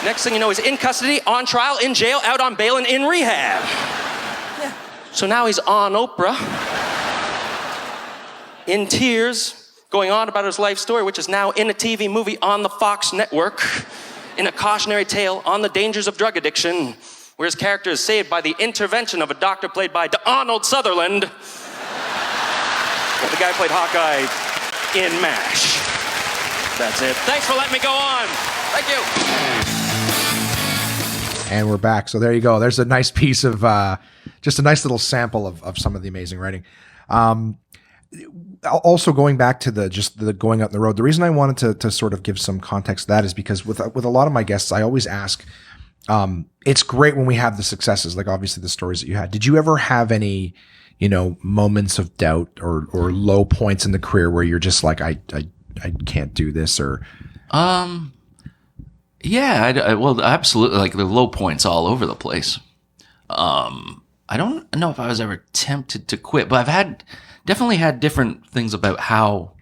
Next thing you know, he's in custody, on trial, in jail, out on bail, and in rehab. Yeah. So now he's on Oprah, in tears, going on about his life story, which is now in a TV movie on the Fox network, in a cautionary tale on the dangers of drug addiction, where his character is saved by the intervention of a doctor played by Donald Sutherland. The guy played Hawkeye in MASH. That's it. Thanks for letting me go on. Thank you. And we're back. So there you go. There's a nice piece of, just a nice little sample of some of the amazing writing. Also going back to the going out the road, the reason I wanted to sort of give some context to that is because with a lot of my guests, I always ask, it's great when we have the successes, like obviously the stories that you had. Did you ever have any, moments of doubt or low points in the career where you're just like, I can't do this or? Yeah, well, absolutely. Like the low points all over the place. I don't know if I was ever tempted to quit, but I've definitely had different things about how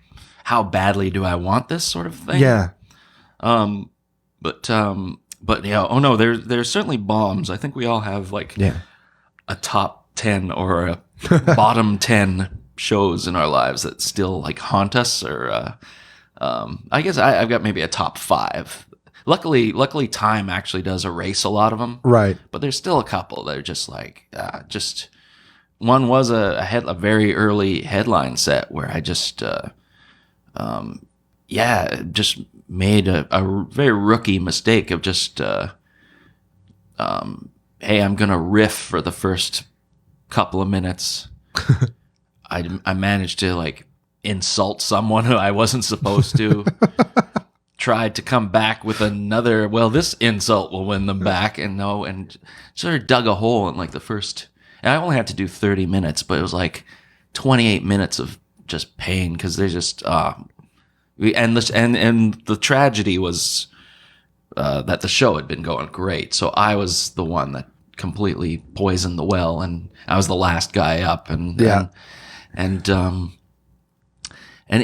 badly do I want this sort of thing. Yeah. But yeah. Oh no, there's certainly bombs. I think we all have like a top 10 or a bottom 10 shows in our lives that still like haunt us. Or I guess I've got maybe a top 5. Luckily, time actually does erase a lot of them. Right. But there's still a couple that are just like, one was a very early headline set where I just made a very rookie mistake of just, hey, I'm going to riff for the first couple of minutes. I managed to like insult someone who I wasn't supposed to. Tried to come back with another, well, this insult will win them back, and sort of dug a hole in like the first, and I only had to do 30 minutes, but it was like 28 minutes of just pain, because they just, and the tragedy was that the show had been going great, so I was the one that completely poisoned the well, and I was the last guy up, and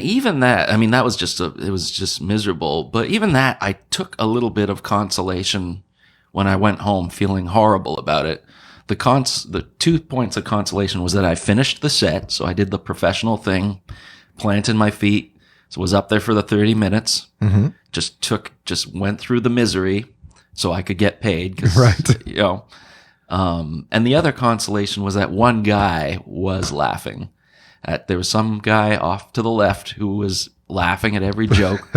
even that, I mean, that was it was just miserable. But even that, I took a little bit of consolation when I went home feeling horrible about it. The 2 points of consolation was that I finished the set. So I did the professional thing, planted my feet. So was up there for the 30 minutes. Mm-hmm. Just went through the misery so I could get paid. Right. And the other consolation was that one guy was laughing. There was some guy off to the left who was laughing at every joke,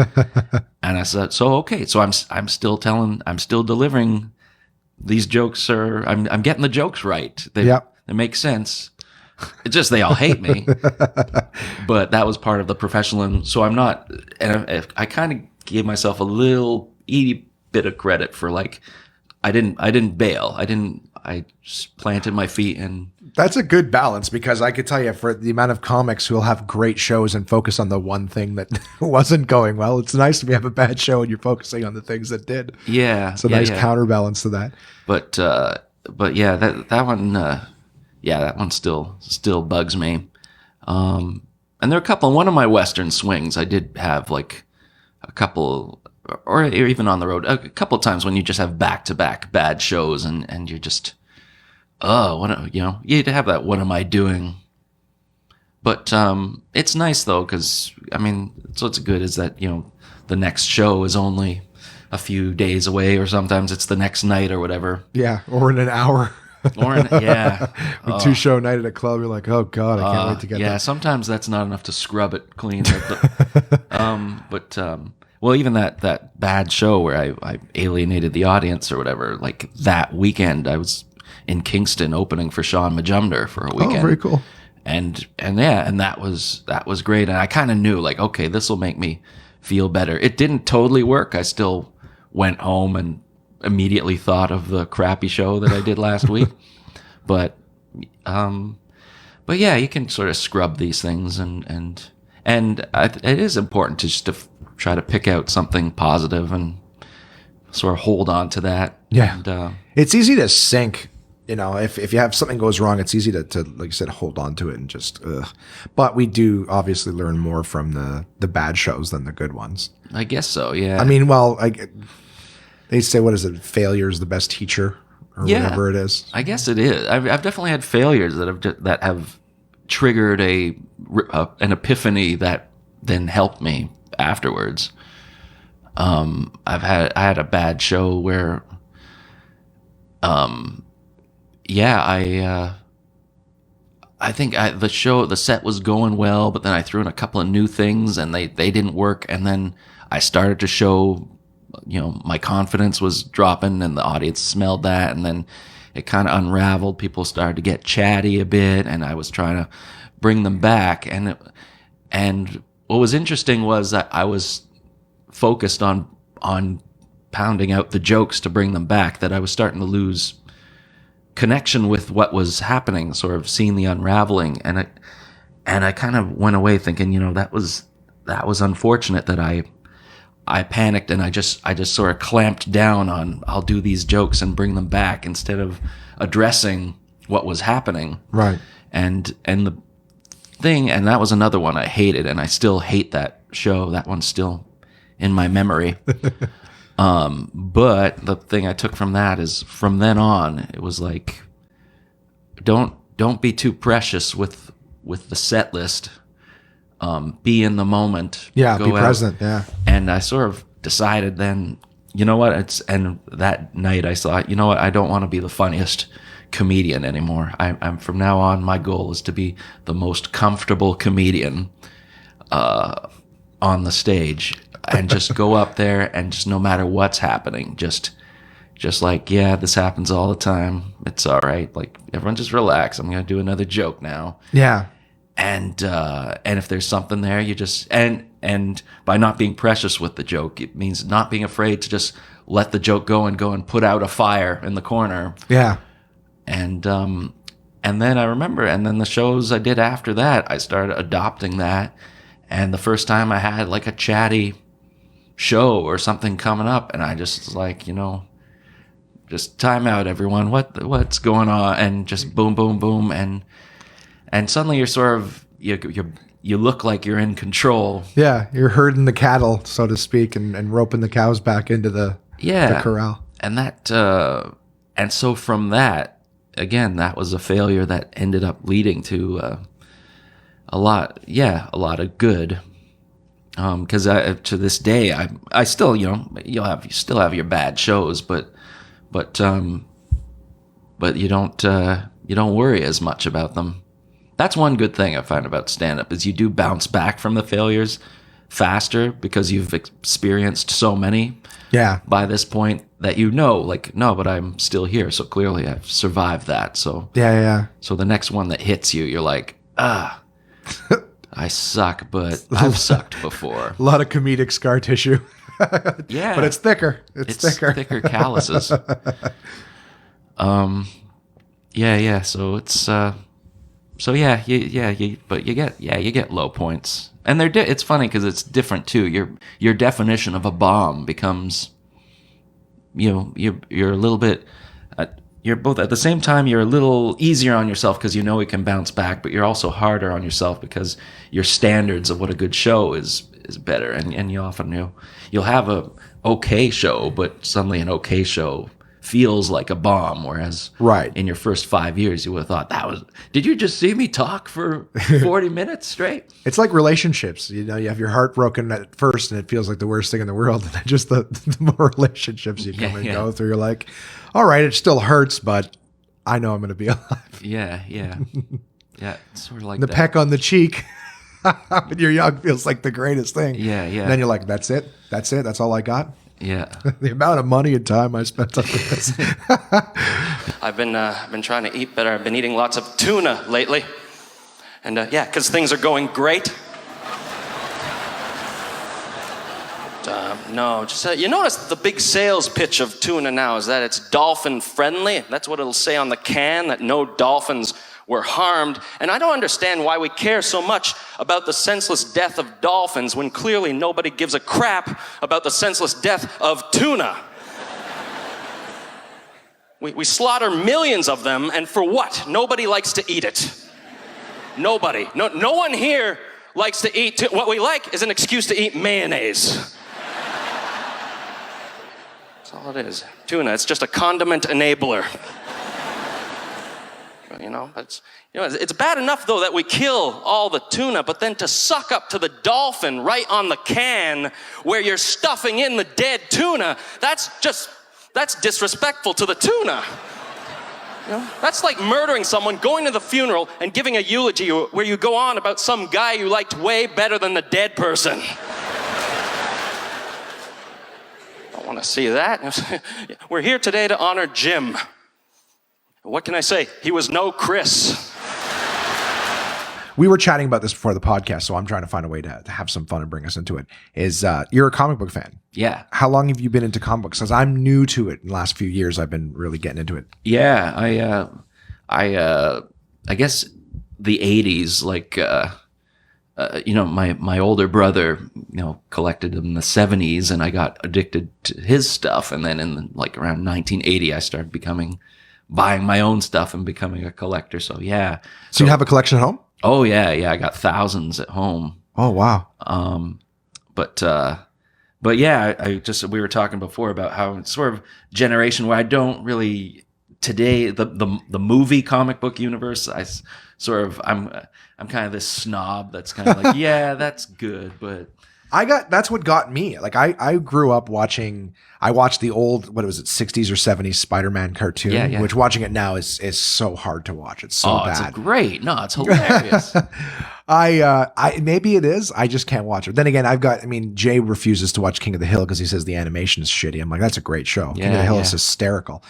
and I said, "So okay, so I'm still delivering these jokes, sir. I'm getting the jokes right. They make sense. It's just they all hate me, but that was part of the professional. So I'm not, and I kind of gave myself a little itty bit of credit for like I didn't bail. I just planted my feet and That's a good balance, because I could tell you, for the amount of comics who will have great shows and focus on the one thing that wasn't going well, it's nice to have a bad show and you're focusing on the things that did. yeah, It's a nice counterbalance to that. But yeah, that one, that one still bugs me. And there are a couple. One of my Western swings, I did have like a couple, or even on the road, a couple of times when you just have back-to-back bad shows, and you're just, you have that. What am I doing? But it's nice though, because I mean, so what's good is that the next show is only a few days away, or sometimes it's the next night or whatever. Yeah, or in an hour. With 2-show night at a club, you're like, oh god, I can't wait to get there. Sometimes that's not enough to scrub it clean. Well, even that bad show where I alienated the audience or whatever, like that weekend I was in Kingston opening for Sean Majumder for a weekend. Oh, very cool. And that was great, and I kind of knew, like, okay, this will make me feel better. It didn't totally work. I still went home and immediately thought of the crappy show that I did last week. But yeah, you can sort of scrub these things, and it is important to just to try to pick out something positive and sort of hold on to that. Yeah, and, it's easy to sink. If you have something goes wrong, it's easy to like you said, hold on to it and just. But we do obviously learn more from the bad shows than the good ones. I guess so. Yeah. I mean, they say, what is it? Failure is the best teacher, or whatever it is. I guess it is. I've definitely had failures that have triggered an epiphany that then helped me afterwards. I had a bad show where, I think the set was going well, but then I threw in a couple of new things and they didn't work, and then I started to show. My confidence was dropping and the audience smelled that, and then it kind of unraveled. People started to get chatty a bit, and I was trying to bring them back. And what was interesting was that I was focused on pounding out the jokes to bring them back, that I was starting to lose connection with what was happening, sort of seeing the unraveling. And I kind of went away thinking, that was unfortunate that I panicked, and I just sort of clamped down on, I'll do these jokes and bring them back instead of addressing what was happening. Right. And the thing, and that was another one I hated, and I still hate that show. That one's still in my memory. But the thing I took from that is, from then on, it was like, don't be too precious with the set list. Be in the moment. Yeah, go be out. present. Yeah. And I sort of decided then, and that night I thought, I don't want to be the funniest comedian anymore. I'm from now on, my goal is to be the most comfortable comedian on the stage, and just go up there and just, no matter what's happening, just like, yeah, this happens all the time. It's all right. Like, everyone just relax. I'm going to do another joke now. Yeah. And if there's something there, you just, and by not being precious with the joke, it means not being afraid to just let the joke go and put out a fire in the corner. Yeah. And then I remember, and then the shows I did after that, I started adopting that. And the first time I had like a chatty show or something coming up, and I just was like, just time out, everyone. What's going on? And just boom, boom, boom, and suddenly you're sort of you look like you're in control. Yeah, you're herding the cattle, so to speak, and roping the cows back into the corral. And that and so from that, again, that was a failure that ended up leading to a lot of good. Because to this day, I still, you still have your bad shows, but you don't worry as much about them. That's one good thing I find about stand-up, is you do bounce back from the failures faster, because you've experienced so many by this point that like, no, but I'm still here, so clearly I've survived that. So so the next one that hits you, you're like, I suck, but I've sucked before. A lot of comedic scar tissue. Yeah. But it's thicker. It's thicker. Thicker calluses. Yeah. So it's so yeah, but you get low points, and it's funny because it's different too. Your definition of a bomb becomes, you're a little bit. You're both at the same time. You're a little easier on yourself because you know it can bounce back, but you're also harder on yourself because your standards of what a good show is better, and you often you'll have a okay show, but suddenly an okay show feels like a bomb, whereas Right. in your first 5 years you would have thought did you just see me talk for 40 minutes straight? It's like relationships. You have your heart broken at first, and it feels like the worst thing in the world. And then just the more relationships you come and go through, you're like, all right, it still hurts, but I know I'm going to be alive. Yeah. It's sort of like The that. peck on the cheek when you're young feels like the greatest thing. Yeah. And then you're like, that's it. That's all I got. Yeah. The amount of money and time I spent on this. I've been trying to eat better. I've been eating lots of tuna lately. And because things are going great. No, just you notice the big sales pitch of tuna now is that it's dolphin friendly. That's what it'll say on the can, that no dolphins were harmed. And I don't understand why we care so much about the senseless death of dolphins when clearly nobody gives a crap about the senseless death of tuna. We slaughter millions of them, and for what? Nobody likes to eat it. Nobody. No one here likes to eat what we like is an excuse to eat mayonnaise. That's all it is. Tuna, it's just a condiment enabler. It's bad enough though that we kill all the tuna, but then to suck up to the dolphin right on the can where you're stuffing in the dead tuna, that's disrespectful to the tuna. That's like murdering someone, going to the funeral and giving a eulogy where you go on about some guy you liked way better than the dead person. Don't want to see that. We're here today to honor Jim. What can I say? He was no Chris. We were chatting about this before the podcast, so I'm trying to find a way to have some fun and bring us into it. You're a comic book fan. Yeah. How long have you been into comic books? Because I'm new to it in the last few years. I've been really getting into it. Yeah, I guess the 80s, like my older brother, collected in the 70s, and I got addicted to his stuff, and then in around 1980 I started buying my own stuff and becoming a collector. So yeah. So you have a collection at home? Oh yeah, I got thousands at home. Oh wow. But yeah, we were talking before about how it's sort of generation where I don't really today the movie comic book universe. I'm kind of this snob that's kind of like yeah, that's good, but that's what got me. Like I grew up I watched the old, what was it, 60s or 70s Spider-Man cartoon, which watching it now is so hard to watch. It's so bad. It's hilarious. Maybe it is. I just can't watch it. Then again, Jay refuses to watch King of the Hill because he says the animation is shitty. I'm like, that's a great show. King of the Hill is hysterical.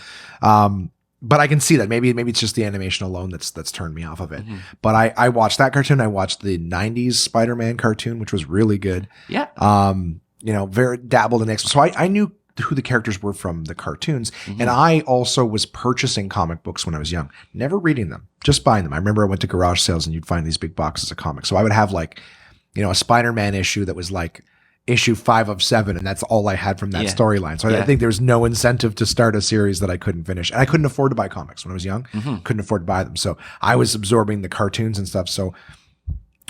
But I can see that maybe it's just the animation alone that's turned me off of it. Mm-hmm. But I watched that cartoon. I watched the 90s Spider-Man cartoon, which was really good. Yeah. Very dabbled in X. So I knew who the characters were from the cartoons. Mm-hmm. And I also was purchasing comic books when I was young, never reading them, just buying them. I remember I went to garage sales and you'd find these big boxes of comics. So I would have a Spider-Man issue that was like issue 5 of 7, and that's all I had from that storyline. So I think there was no incentive to start a series that I couldn't finish. And I couldn't afford to buy comics when I was young. Mm-hmm. Couldn't afford to buy them. So I was absorbing the cartoons and stuff. So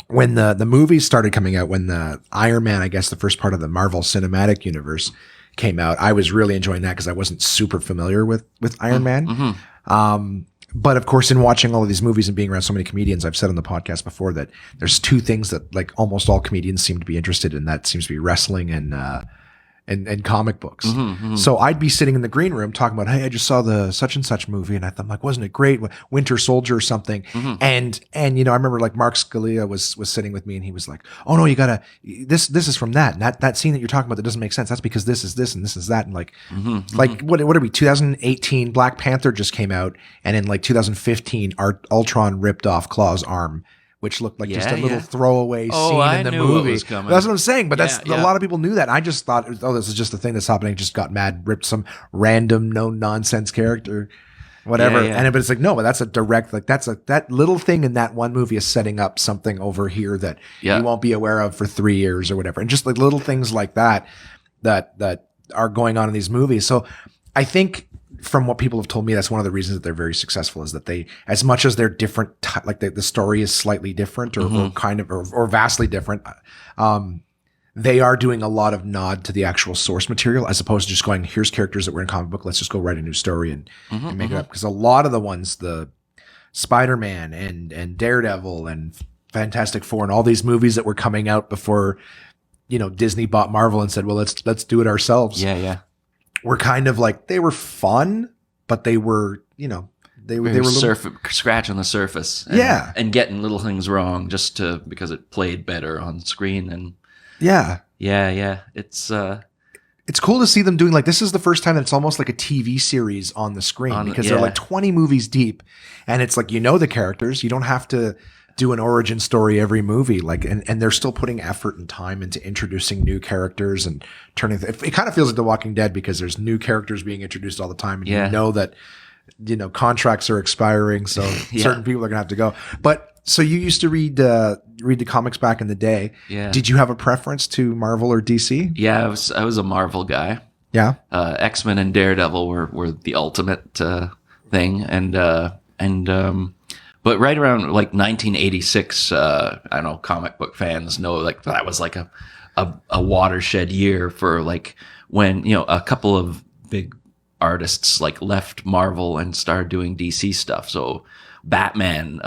when the movies started coming out, when the Iron Man, I guess the first part of the Marvel Cinematic Universe came out, I was really enjoying that because I wasn't super familiar with Iron Man. Mm-hmm. But of course, in watching all of these movies and being around so many comedians, I've said on the podcast before that there's 2 things that like almost all comedians seem to be interested in. That seems to be wrestling and comic books. Mm-hmm, mm-hmm. So I'd be sitting in the green room talking about, hey, I just saw the such and such movie, and I thought, like, wasn't it great? Winter Soldier or something. Mm-hmm. And I remember like Mark Scalia was sitting with me, and he was like, oh no, you gotta this is from that. And that scene that you're talking about that doesn't make sense. That's because this is this and this is that. And like what are we? 2018 Black Panther just came out, and in like 2015, Ultron ripped off Claw's arm, which looked like just a little throwaway scene in the movie. That's what I'm saying. But a lot of people knew that. I just thought, this is just a thing that's happening. Just got mad, ripped some random, no nonsense character. whatever. Yeah, yeah. But it's like, no, but that's a direct, like that little thing in that one movie is setting up something over here that Yeah. you won't be aware of for 3 years or whatever. And just like little things like that are going on in these movies. So I think from what people have told me, that's one of the reasons that they're very successful is that they, as much as they're different, like the story is slightly different or kind of, or vastly different. They are doing a lot of nod to the actual source material as opposed to just going, here's characters that were in comic book. Let's just go write a new story and make it up. Because a lot of the ones, the Spider-Man and Daredevil and Fantastic Four and all these movies that were coming out before, Disney bought Marvel and said, well, let's do it ourselves. Yeah, yeah. Were kind of like, they were fun, but they were, they were scratching the surface. And getting little things wrong because it played better on screen. And yeah. It's cool to see them doing, like, this is the first time that it's almost like a TV series on the screen because they're like 20 movies deep, and it's like, the characters, you don't have to do an origin story every movie, like, and they're still putting effort and time into introducing new characters and turning it kind of feels like The Walking Dead because there's new characters being introduced all the time, and that contracts are expiring, so certain people are gonna have to go. But so you used to read the comics back in the day. Yeah. Did you have a preference to Marvel or DC? Yeah, I was a Marvel guy. Yeah. X-Men and Daredevil were the ultimate thing, but right around like 1986, I know comic book fans know like that was like a watershed year for like when a couple of big artists like left Marvel and started doing DC stuff. So Batman,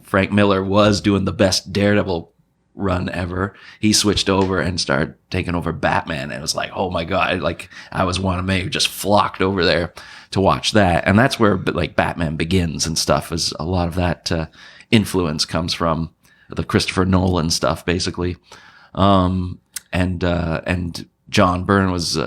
Frank Miller was doing the best Daredevil run ever. He switched over and started taking over Batman, and it was like, oh my god, like I was one of me who just flocked over there to watch that. And that's where like Batman Begins and stuff is a lot of that influence comes from the Christopher Nolan stuff basically. And John Byrne was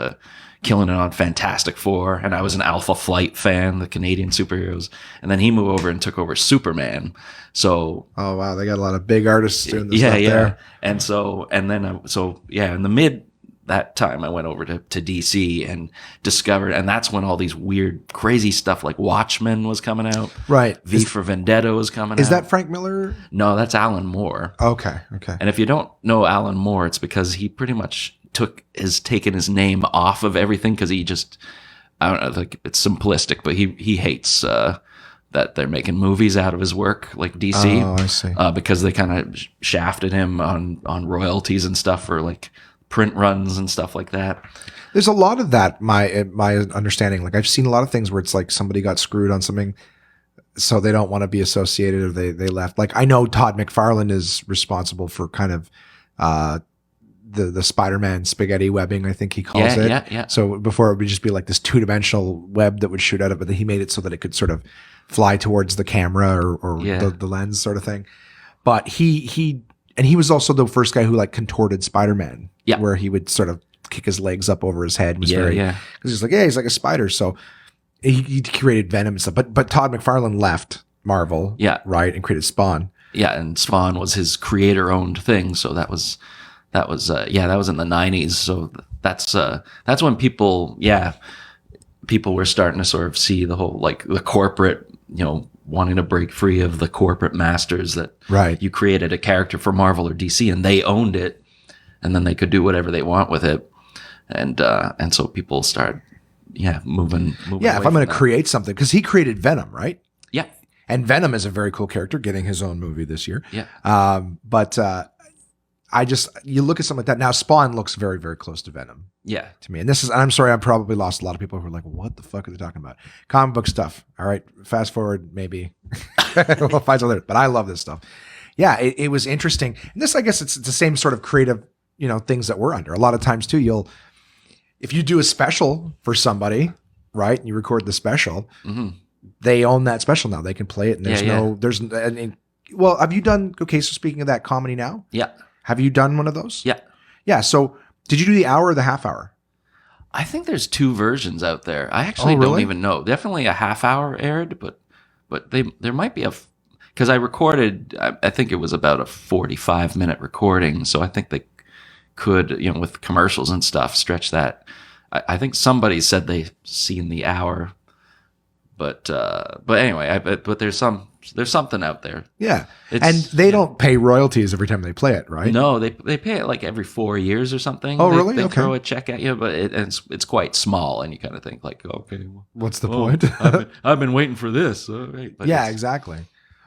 killing it on Fantastic Four, and I was an Alpha Flight fan, the Canadian superheroes, and then he moved over and took over Superman. So oh wow, they got a lot of big artists doing this stuff there. And in the mid that time I went over to DC and discovered, and that's when all these weird crazy stuff like Watchmen was coming out, right? V for Vendetta was coming out. Is that Frank Miller? No, that's Alan Moore. Okay. And if you don't know Alan Moore, it's because he pretty much taken his name off of everything because he just, I don't know, like it's simplistic, but he hates that they're making movies out of his work like DC. Oh, I see. Because they kind of shafted him on royalties and stuff for like print runs and stuff like that. There's a lot of that. My understanding, like I've seen a lot of things where it's like somebody got screwed on something, so they don't want to be associated, or they left. Like I know Todd McFarlane is responsible for kind of the Spider-Man spaghetti webbing, I think he calls it. Yeah. So before it would just be like this 2-dimensional web that would shoot out of it, but he made it so that it could sort of fly towards the camera or the lens sort of thing. But he was also the first guy who like contorted Spider-Man, where he would sort of kick his legs up over his head. Because he's like, he's like a spider. So he created Venom and stuff. But Todd McFarlane left Marvel, right, and created Spawn. Yeah, and Spawn was his creator-owned thing. So that was in the 90s. So that's when people were starting to sort of see the whole like the corporate, wanting to break free of the corporate masters that you created a character for Marvel or DC and they owned it, and then they could do whatever they want with it. And so people started moving if I'm going to create something, because he created Venom, right? Yeah. And Venom is a very cool character, getting his own movie this year. Yeah. You look at something like that. Now Spawn looks very, very close to Venom. Yeah. To me. And I'm sorry, I probably lost a lot of people who are like, what the fuck are they talking about? Comic book stuff. All right. Fast forward, maybe. We'll find something later. But I love this stuff. Yeah, it was interesting. And this, I guess it's the same sort of creative, things that we're under. A lot of times too, if you do a special for somebody, right, and you record the special, they own that special now. They can play it, and well, have you done, so speaking of that, Comedy Now? Yeah. Have you done one of those? Yeah. Yeah. So did you do the hour or the half hour? I think there's 2 versions out there. I actually don't even know. Definitely a half hour aired, but there might be because I recorded, I think it was about a 45-minute recording. So I think they could, with commercials and stuff, stretch that. I think somebody said they seen the hour, But anyway, but there's something out there. Yeah. It's- And they don't pay royalties every time they play it, right? No, they pay it like every 4 years or something. Oh, They- really? They Okay. throw a check at you, but it's quite small, and you kind of think like, okay, well, What's the oh, point? I've been waiting for this. All right. But Yeah, it's- exactly.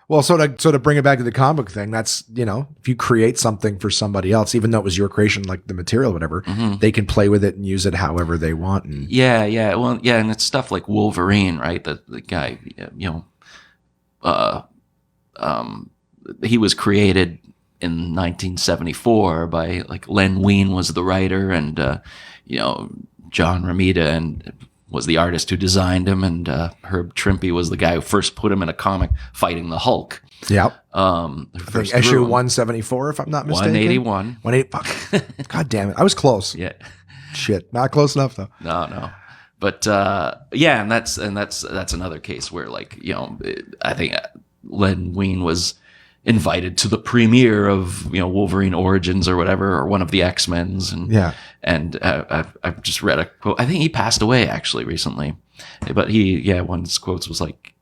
Well, so to bring it back to the comic book thing, that's, if you create something for somebody else, even though it was your creation, like the material, whatever, Mhm. they can play with it and use it however they want. And Yeah. Well, yeah, and it's stuff like Wolverine, right? The guy, he was created in 1974 by like Len Wein was the writer, and John Romita and was the artist who designed him, and Herb Trimpe was the guy who first put him in a comic fighting the Hulk. yeah, Who I think first issue drew him. 174, if I'm not mistaken. 181. 180. Fuck. God damn it. I was close. Yeah. Shit. Not close enough, though. No. But yeah, and that's another case where I think Len Wein was invited to the premiere of Wolverine Origins or whatever, or one of the X-Men's, and Yeah. and I've just read a quote. I think he passed away actually recently, but one of his quotes was like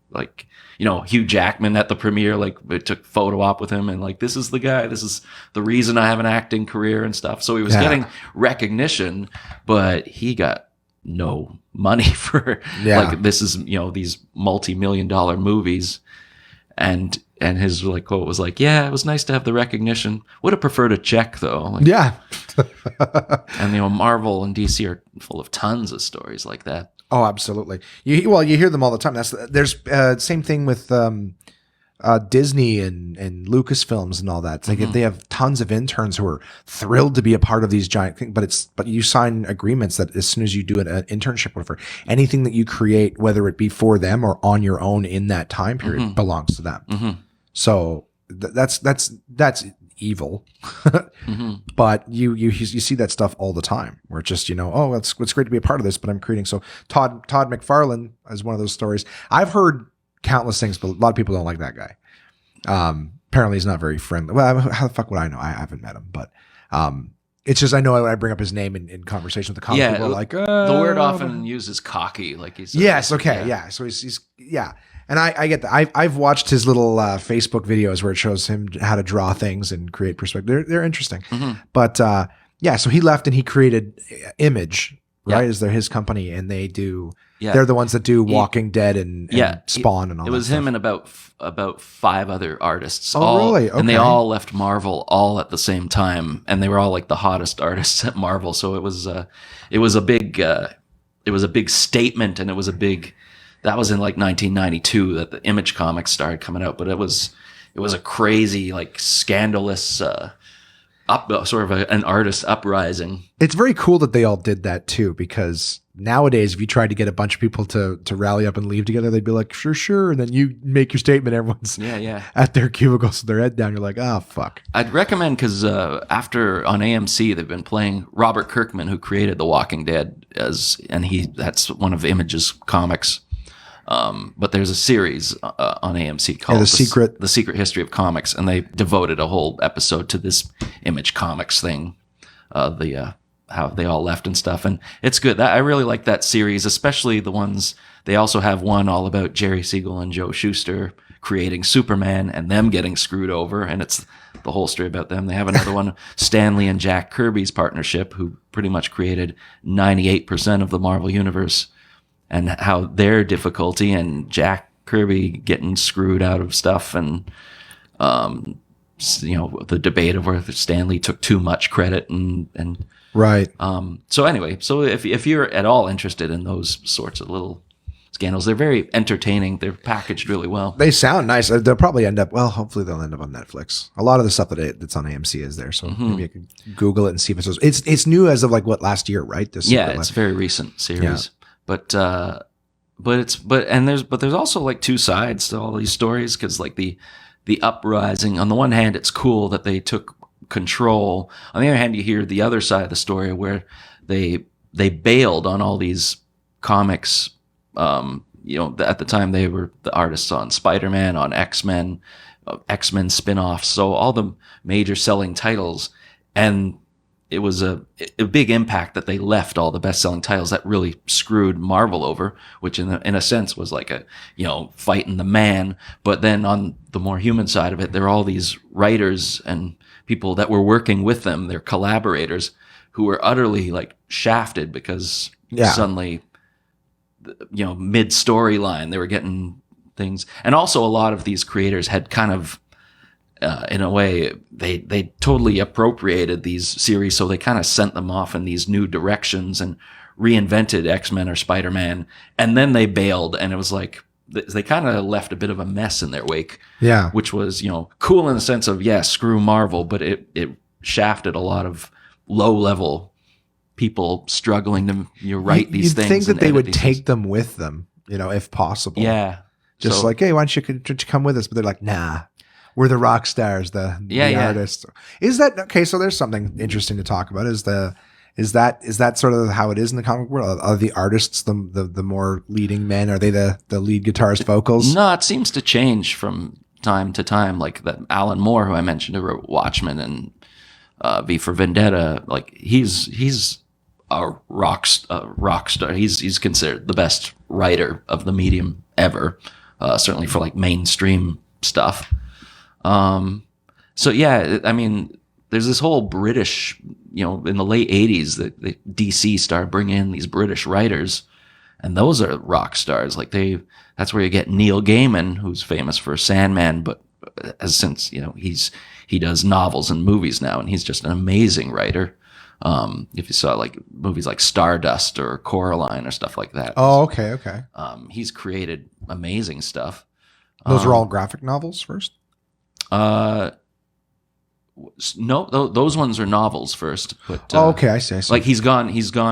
Hugh Jackman at the premiere, like they took photo op with him, and like, this is the guy, this is the reason I have an acting career and stuff. So he was getting recognition, but he got no money for like, this is these multi-million-dollar movies, and his like quote was like, yeah, it was nice to have the recognition, would have preferred a check though. Like, Yeah. and Marvel and DC are full of tons of stories like that. Oh, absolutely. You hear them all the time. There's same thing with Disney and Lucasfilms and all that. It's like they have tons of interns who are thrilled to be a part of these giant things, but you sign agreements that as soon as you do an internship, whatever, anything that you create, whether it be for them or on your own in that time period, belongs to them. So that's evil. But you see that stuff all the time where it's just, it's great to be a part of this, but I'm creating. So Todd McFarlane is one of those stories. I've heard countless things, but a lot of people don't like that guy. Apparently he's not very friendly. Well, how the fuck would I know? I haven't met him, but it's just, I know when I bring up his name in conversation with the comic people, are like, the word often uses cocky, like he's yes, okay, yeah. So he's yeah. And I get that. I've watched his little Facebook videos where it shows him how to draw things and create perspective. They're interesting. But so he left and he created Image, right? Is there his company, and they do. Yeah. They're the ones that do Walking Dead and Spawn and all that. It was him and about 5 other artists. Oh, really? Okay. And they all left Marvel all at the same time, and they were all like the hottest artists at Marvel. So it was a big statement, and it was a big. That was in like 1992 that the Image comics started coming out, but it was a crazy, like, scandalous sort of an artist uprising. It's very cool that they all did that too, because nowadays if you tried to get a bunch of people to rally up and leave together, they'd be like, sure, and then you make your statement, everyone's at their cubicles with their head down. You're like, oh fuck. I'd recommend, because after on AMC they've been playing Robert Kirkman, who created The Walking Dead, that's one of Image's comics. But there's a series on AMC called The Secret History of Comics, and they devoted a whole episode to this Image Comics thing, how they all left and stuff, and it's good. I really like that series, especially the ones. They also have one all about Jerry Siegel and Joe Shuster creating Superman and them getting screwed over, and it's the whole story about them. They have another one, Stanley and Jack Kirby's partnership, who pretty much created 98% of the Marvel Universe, and how their difficulty and Jack Kirby getting screwed out of stuff, and the debate of whether Stanley took too much credit and right. So anyway, so if you're at all interested in those sorts of little scandals, they're very entertaining. They're packaged really well. They sound nice. They'll probably end up. Well, hopefully they'll end up on Netflix. A lot of the stuff that's on AMC is there, so maybe I can Google it and see if it's new as of like last year, right? It's a very recent series. Yeah. But there's also like two sides to all these stories, because like the uprising, on the one hand, it's cool that they took control. On the other hand, you hear the other side of the story where they bailed on all these comics. At the time they were the artists on Spider-Man, on X-Men spin-offs, so all the major selling titles, and it was a big impact that they left all the best-selling titles that really screwed Marvel over, which in a sense was like a, fighting the man. But then on the more human side of it, there are all these writers and people that were working with them, their collaborators, who were utterly like shafted because suddenly, mid storyline, they were getting things. And also a lot of these creators had kind of, in a way, they totally appropriated these series, so they kind of sent them off in these new directions and reinvented X-Men or Spider-Man, and then they bailed, and it was like they kind of left a bit of a mess in their wake. Yeah, which was cool in the sense of screw Marvel, but it shafted a lot of low-level people struggling to write these things. You'd think that they would take them with them, if possible. Yeah, just like, hey, why don't you come with us? But they're like, nah. We're the rock stars, the artists. Is that okay? So there's something interesting to talk about. Is that sort of how it is in the comic world? Are the artists the more leading men? Are they the lead guitarist vocals? No, it seems to change from time to time. Like that Alan Moore, who I mentioned, who wrote Watchmen and V for Vendetta. Like he's a rock star. He's considered the best writer of the medium ever. Certainly for like mainstream stuff. So yeah, I mean, there's this whole British, in the late 80s that the DC started bringing in these British writers, and those are rock stars. Like that's where you get Neil Gaiman, who's famous for Sandman, but has since, he does novels and movies now, and he's just an amazing writer. If you saw like movies like Stardust or Coraline or stuff like that. Oh, okay. He's created amazing stuff. Those are all graphic novels first? No, those ones are novels first. But okay, I see. Like he's gone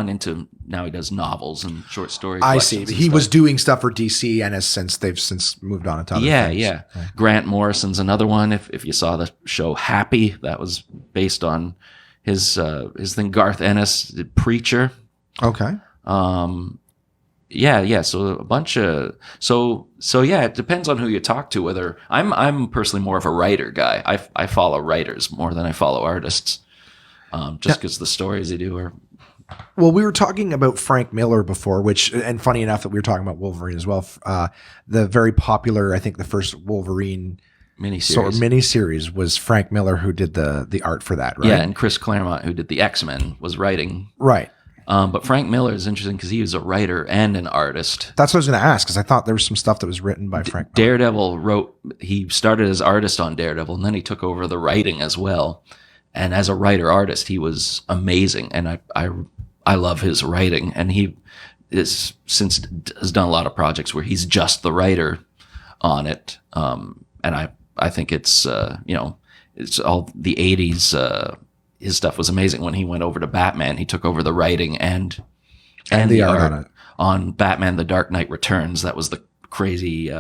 into, now he does novels and short story. I see. He was doing stuff for DC, and they've since moved on to other things. Yeah. Grant Morrison's another one. If you saw the show Happy, that was based on his thing. Garth Ennis did Preacher. Okay. Yeah. So a bunch of yeah. It depends on who you talk to. Whether I'm personally more of a writer guy. I follow writers more than I follow artists, just because the stories they do are. Well, we were talking about Frank Miller before, and funny enough that we were talking about Wolverine as well. The very popular, I think, the first Wolverine miniseries was Frank Miller who did the art for that, right? Yeah, and Chris Claremont, who did the X-Men, was writing. Right. But Frank Miller is interesting because he was a writer and an artist. That's what I was going to ask, because I thought there was some stuff that was written by Frank Miller. Daredevil he started as artist on Daredevil, and then he took over the writing as well. And as a writer-artist, he was amazing, and I love his writing. And he has done a lot of projects where he's just the writer on it. And I think it's, it's all the 80s, his stuff was amazing. When he went over to Batman, he took over the writing and the art on it. On Batman: The Dark Knight Returns. That was the crazy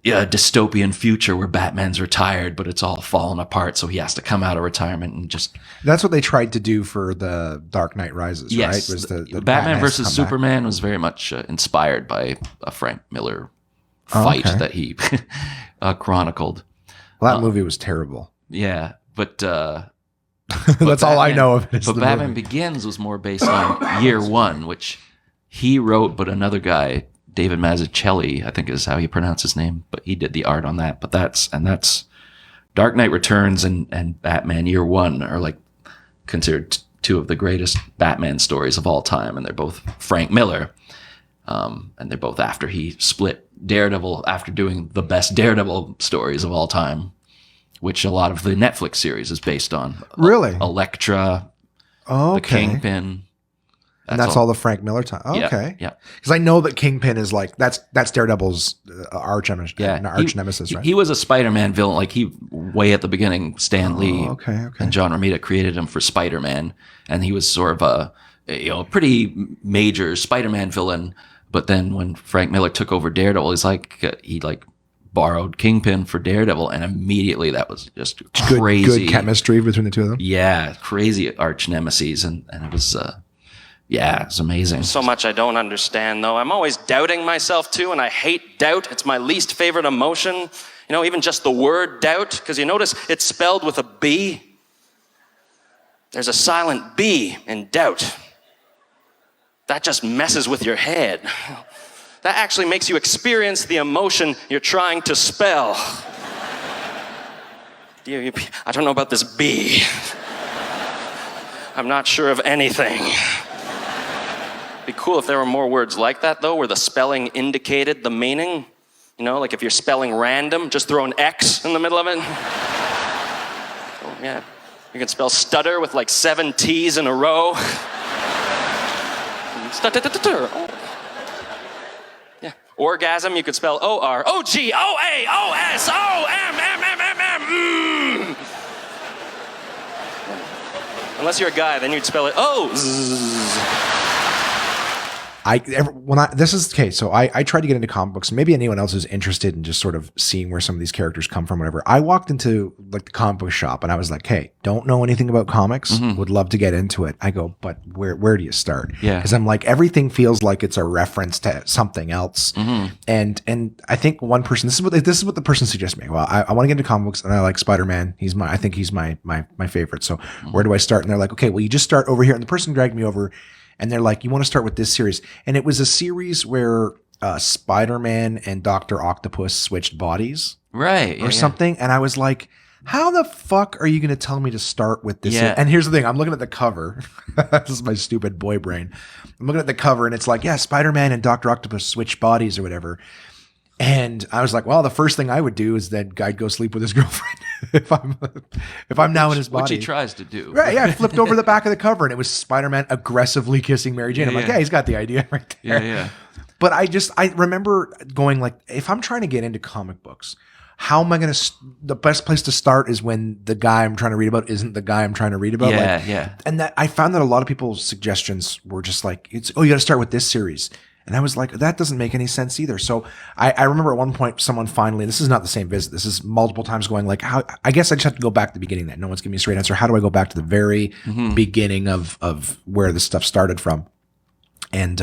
dystopian future where Batman's retired, but it's all fallen apart, so he has to come out of retirement and just. That's what they tried to do for the Dark Knight Rises, right? Was the Batman versus Superman was very much inspired by a Frank Miller fight that he chronicled. Well, that movie was terrible. Yeah, but. That's all I know of it. But Batman Begins was more based on Year One, which he wrote, but another guy, David Mazzucchelli, I think is how you pronounce his name, but he did the art on that. But that's Dark Knight Returns and Batman Year One are like considered two of the greatest Batman stories of all time, and they're both Frank Miller, and they're both after he split Daredevil after doing the best Daredevil stories of all time, which a lot of the Netflix series is based on. Really? Elektra, the Kingpin. And that's all the Frank Miller time. Okay. Yeah. Because I know that Kingpin is like, that's Daredevil's arch nemesis, right? He was a Spider-Man villain. Like way at the beginning, Stan Lee and John Romita created him for Spider-Man. And he was sort of a pretty major Spider-Man villain. But then when Frank Miller took over Daredevil, he borrowed Kingpin for Daredevil, and immediately that was just crazy. Good chemistry between the two of them. Yeah, crazy arch nemesis, and it was, it's amazing. So much I don't understand, though. I'm always doubting myself too, and I hate doubt. It's my least favorite emotion. Even just the word doubt, because you notice it's spelled with a B. There's a silent B in doubt. That just messes with your head. That actually makes you experience the emotion you're trying to spell. I don't know about this B. I'm not sure of anything. It'd be cool if there were more words like that, though, where the spelling indicated the meaning. You know, like if you're spelling random, just throw an X in the middle of it. Oh, yeah. You can spell stutter with like 7 T's in a row. Oh. Yeah. Orgasm, you could spell O-R, O-G, O-A, O-S, O-M, M. Unless you're a guy, then you'd spell it O-Z. This is okay. So I tried to get into comic books. Maybe anyone else who's interested in just sort of seeing where some of these characters come from, whatever. I walked into like the comic book shop and I was like, "Hey, don't know anything about comics. Would love to get into it." I go, "But where do you start?" Yeah, because I'm like, everything feels like it's a reference to something else. And I think one person. This is what the person suggested me. Well, I want to get into comic books and I like Spider-Man. I think he's my favorite. So where do I start? And they're like, "Okay, well, you just start over here." And the person dragged me over. And they're like, "You want to start with this series?" And it was a series where Spider-Man and Dr. Octopus switched bodies. Right. Or something. And I was like, how the fuck are you going to tell me to start with this? Yeah. And here's the thing. I'm looking at the cover. This is my stupid boy brain. I'm looking at the cover and it's like, yeah, Spider-Man and Dr. Octopus switched bodies or whatever. And I was like, well, the first thing I would do is then I'd go sleep with his girlfriend if I'm now in his body. Which he tries to do. Right, yeah. I flipped over the back of the cover and it was Spider-Man aggressively kissing Mary Jane. I'm like, yeah, he's got the idea right there. Yeah. But I remember going like, if I'm trying to get into comic books, how am I going to, the best place to start is when the guy I'm trying to read about isn't the guy I'm trying to read about. Yeah. And that I found that a lot of people's suggestions were just like, you got to start with this series. And I was like, that doesn't make any sense either. So I remember at one point someone finally, this is not the same visit, this is multiple times going like, how, I guess I just have to go back to the beginning then. No one's giving me a straight answer. How do I go back to the very beginning of where this stuff started from? And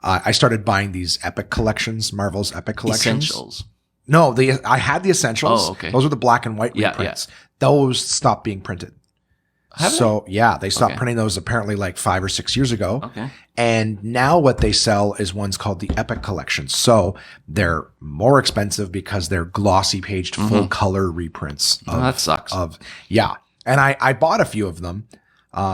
I started buying these epic collections, Marvel's epic collections. Essentials. No, I had the essentials. Oh, okay. Those were the black and white Yeah, reprints. Those stopped being printed. They stopped printing those apparently like 5 or 6 years ago. Okay. And now what they sell is ones called the Epic Collection. So they're more expensive because they're glossy paged full color reprints. That sucks. And I bought a few of them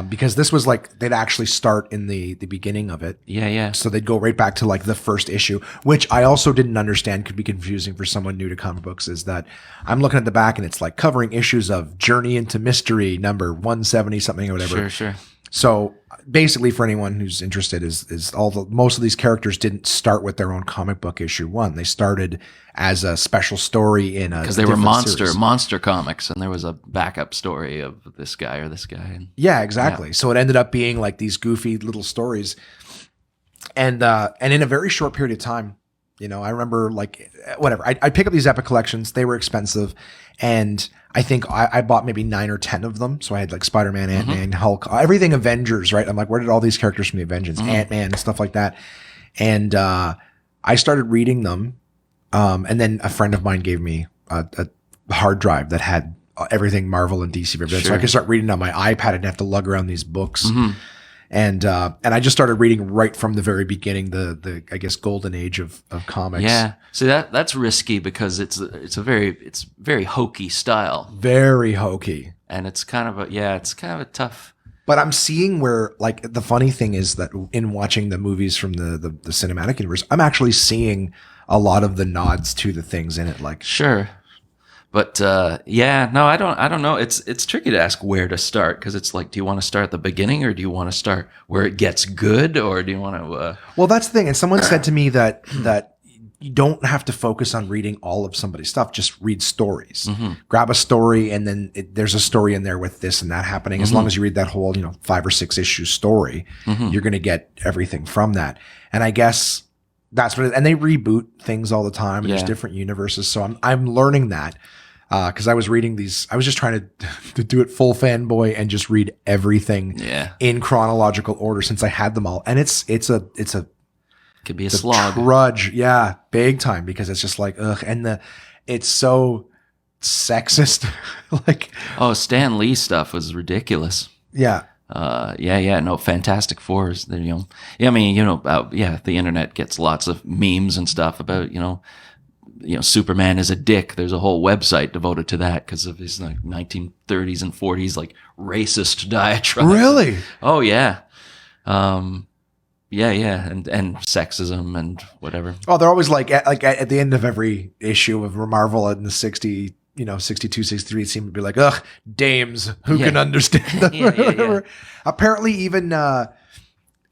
because this was like, they'd actually start in the beginning of it. Yeah. So they'd go right back to like the first issue, which I also didn't understand could be confusing for someone new to comic books, is that I'm looking at the back and it's like covering issues of Journey into Mystery number 170 something or whatever. Sure. So basically for anyone who's interested is most of these characters didn't start with their own comic book issue 1. They started as a special story in a, because they were series. monster comics, and there was a backup story of this guy or this guy. And, yeah, exactly. So it ended up being like these goofy little stories. And in a very short period of time, you know, I remember like whatever, I pick up these epic collections. They were expensive. And I think I bought maybe 9 or 10 of them. So I had like Spider-Man, Ant-Man, Hulk, everything Avengers, right? I'm like, where did all these characters from the Avengers, Ant-Man and stuff like that? And I started reading them. And then a friend of mine gave me a hard drive that had everything Marvel and DC. Sure. So I could start reading on my iPad. I didn't have to lug around these books. And I just started reading right from the very beginning, the I guess golden age of comics. Yeah. See, that's risky because it's very hokey style. Very hokey. And it's kind of a tough. But I'm seeing where, like, the funny thing is that in watching the movies from the cinematic universe, I'm actually seeing a lot of the nods to the things in it. Like, sure. But I don't know. It's tricky to ask where to start, because it's like, do you want to start at the beginning, or do you want to start where it gets good, or do you want to? Well, that's the thing. And someone said to me that you don't have to focus on reading all of somebody's stuff. Just read stories. Grab a story, and then there's a story in there with this and that happening. As long as you read that whole 5 or 6 issue story, you're going to get everything from that. And I guess that's what. And they reboot things all the time. And there's different universes. So I'm learning that. Because I was reading these, I was just trying to do it full fanboy and just read everything in chronological order since I had them all, and it's a could be a slog, trudge, big time, because it's just like and it's so sexist, like Stan Lee stuff was ridiculous. Yeah. No, Fantastic Four is the, yeah, I mean, the internet gets lots of memes and stuff about, Superman is a dick. There's a whole website devoted to that because of his like 1930s and 40s like racist diatribe. Really? Oh yeah. And sexism and whatever. Oh, they're always like at the end of every issue of Marvel in the 62, 63, it seemed to be like, ugh, dames, who can understand them? Yeah. Apparently even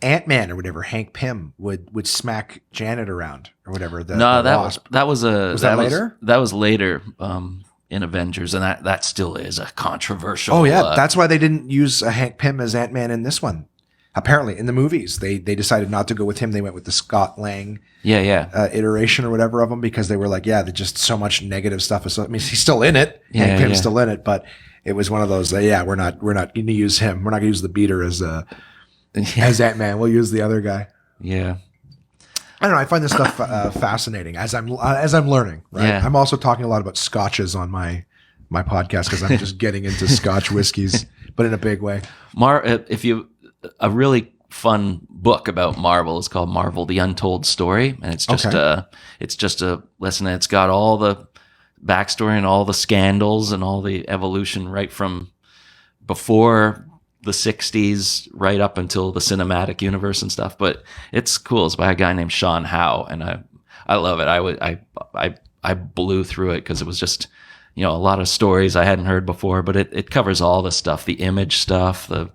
Ant-Man or whatever, Hank Pym would smack Janet around or whatever. That was later? That was later in Avengers, and that still is a controversial. Oh yeah, that's why they didn't use Hank Pym as Ant-Man in this one. Apparently, in the movies, they decided not to go with him. They went with the Scott Lang iteration or whatever of him because they were like, there's just so much negative stuff. I mean, he's still in it. Hank Pym's still in it, but it was one of those. We're not going to use him. We're not going to use the beater as Ant-Man. We'll use the other guy. Yeah. I don't know. I find this stuff fascinating as I'm learning. Right. Yeah. I'm also talking a lot about scotches on my podcast because I'm just getting into Scotch whiskeys, but in a big way. A really fun book about Marvel is called Marvel: The Untold Story, and it's just a lesson. It's got all the backstory and all the scandals and all the evolution right from before the 60s right up until the cinematic universe and stuff. But it's cool. It's by a guy named Sean Howe, and I love it. I blew through it because it was just a lot of stories I hadn't heard before, but it covers all the stuff, the Image stuff, the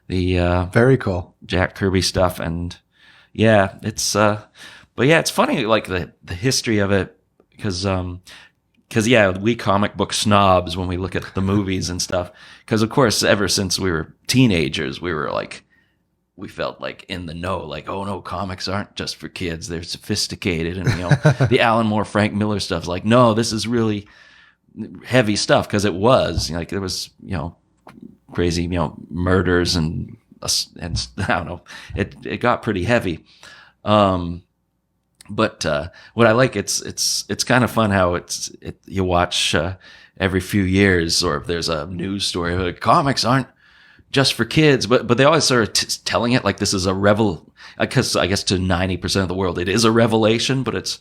very cool Jack Kirby stuff, and it's funny like the history of it because we comic book snobs when we look at the movies and stuff, because of course ever since we were teenagers we felt like in the know, like, oh no, comics aren't just for kids, they're sophisticated, and the Alan Moore, Frank Miller stuff is like, no, this is really heavy stuff, because it was like there was crazy, murders and I don't know. It got pretty heavy. But what I like, it's kind of fun how you watch every few years, or if there's a news story, like, comics aren't just for kids, but they always sort of telling it like this is a because I guess to 90% of the world it is a revelation, but it's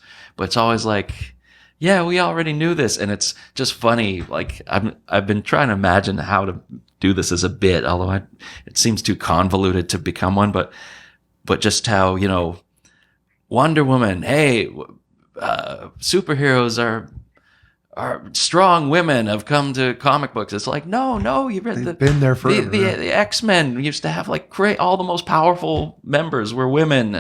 always like, yeah, we already knew this, and it's just funny. Like I've been trying to imagine how to do this as a bit, although it seems too convoluted to become one. But just how Wonder Woman, hey, superheroes are strong women have come to comic books. It's like, no, you've read been there forever. The X-Men used to have like all the most powerful members were women,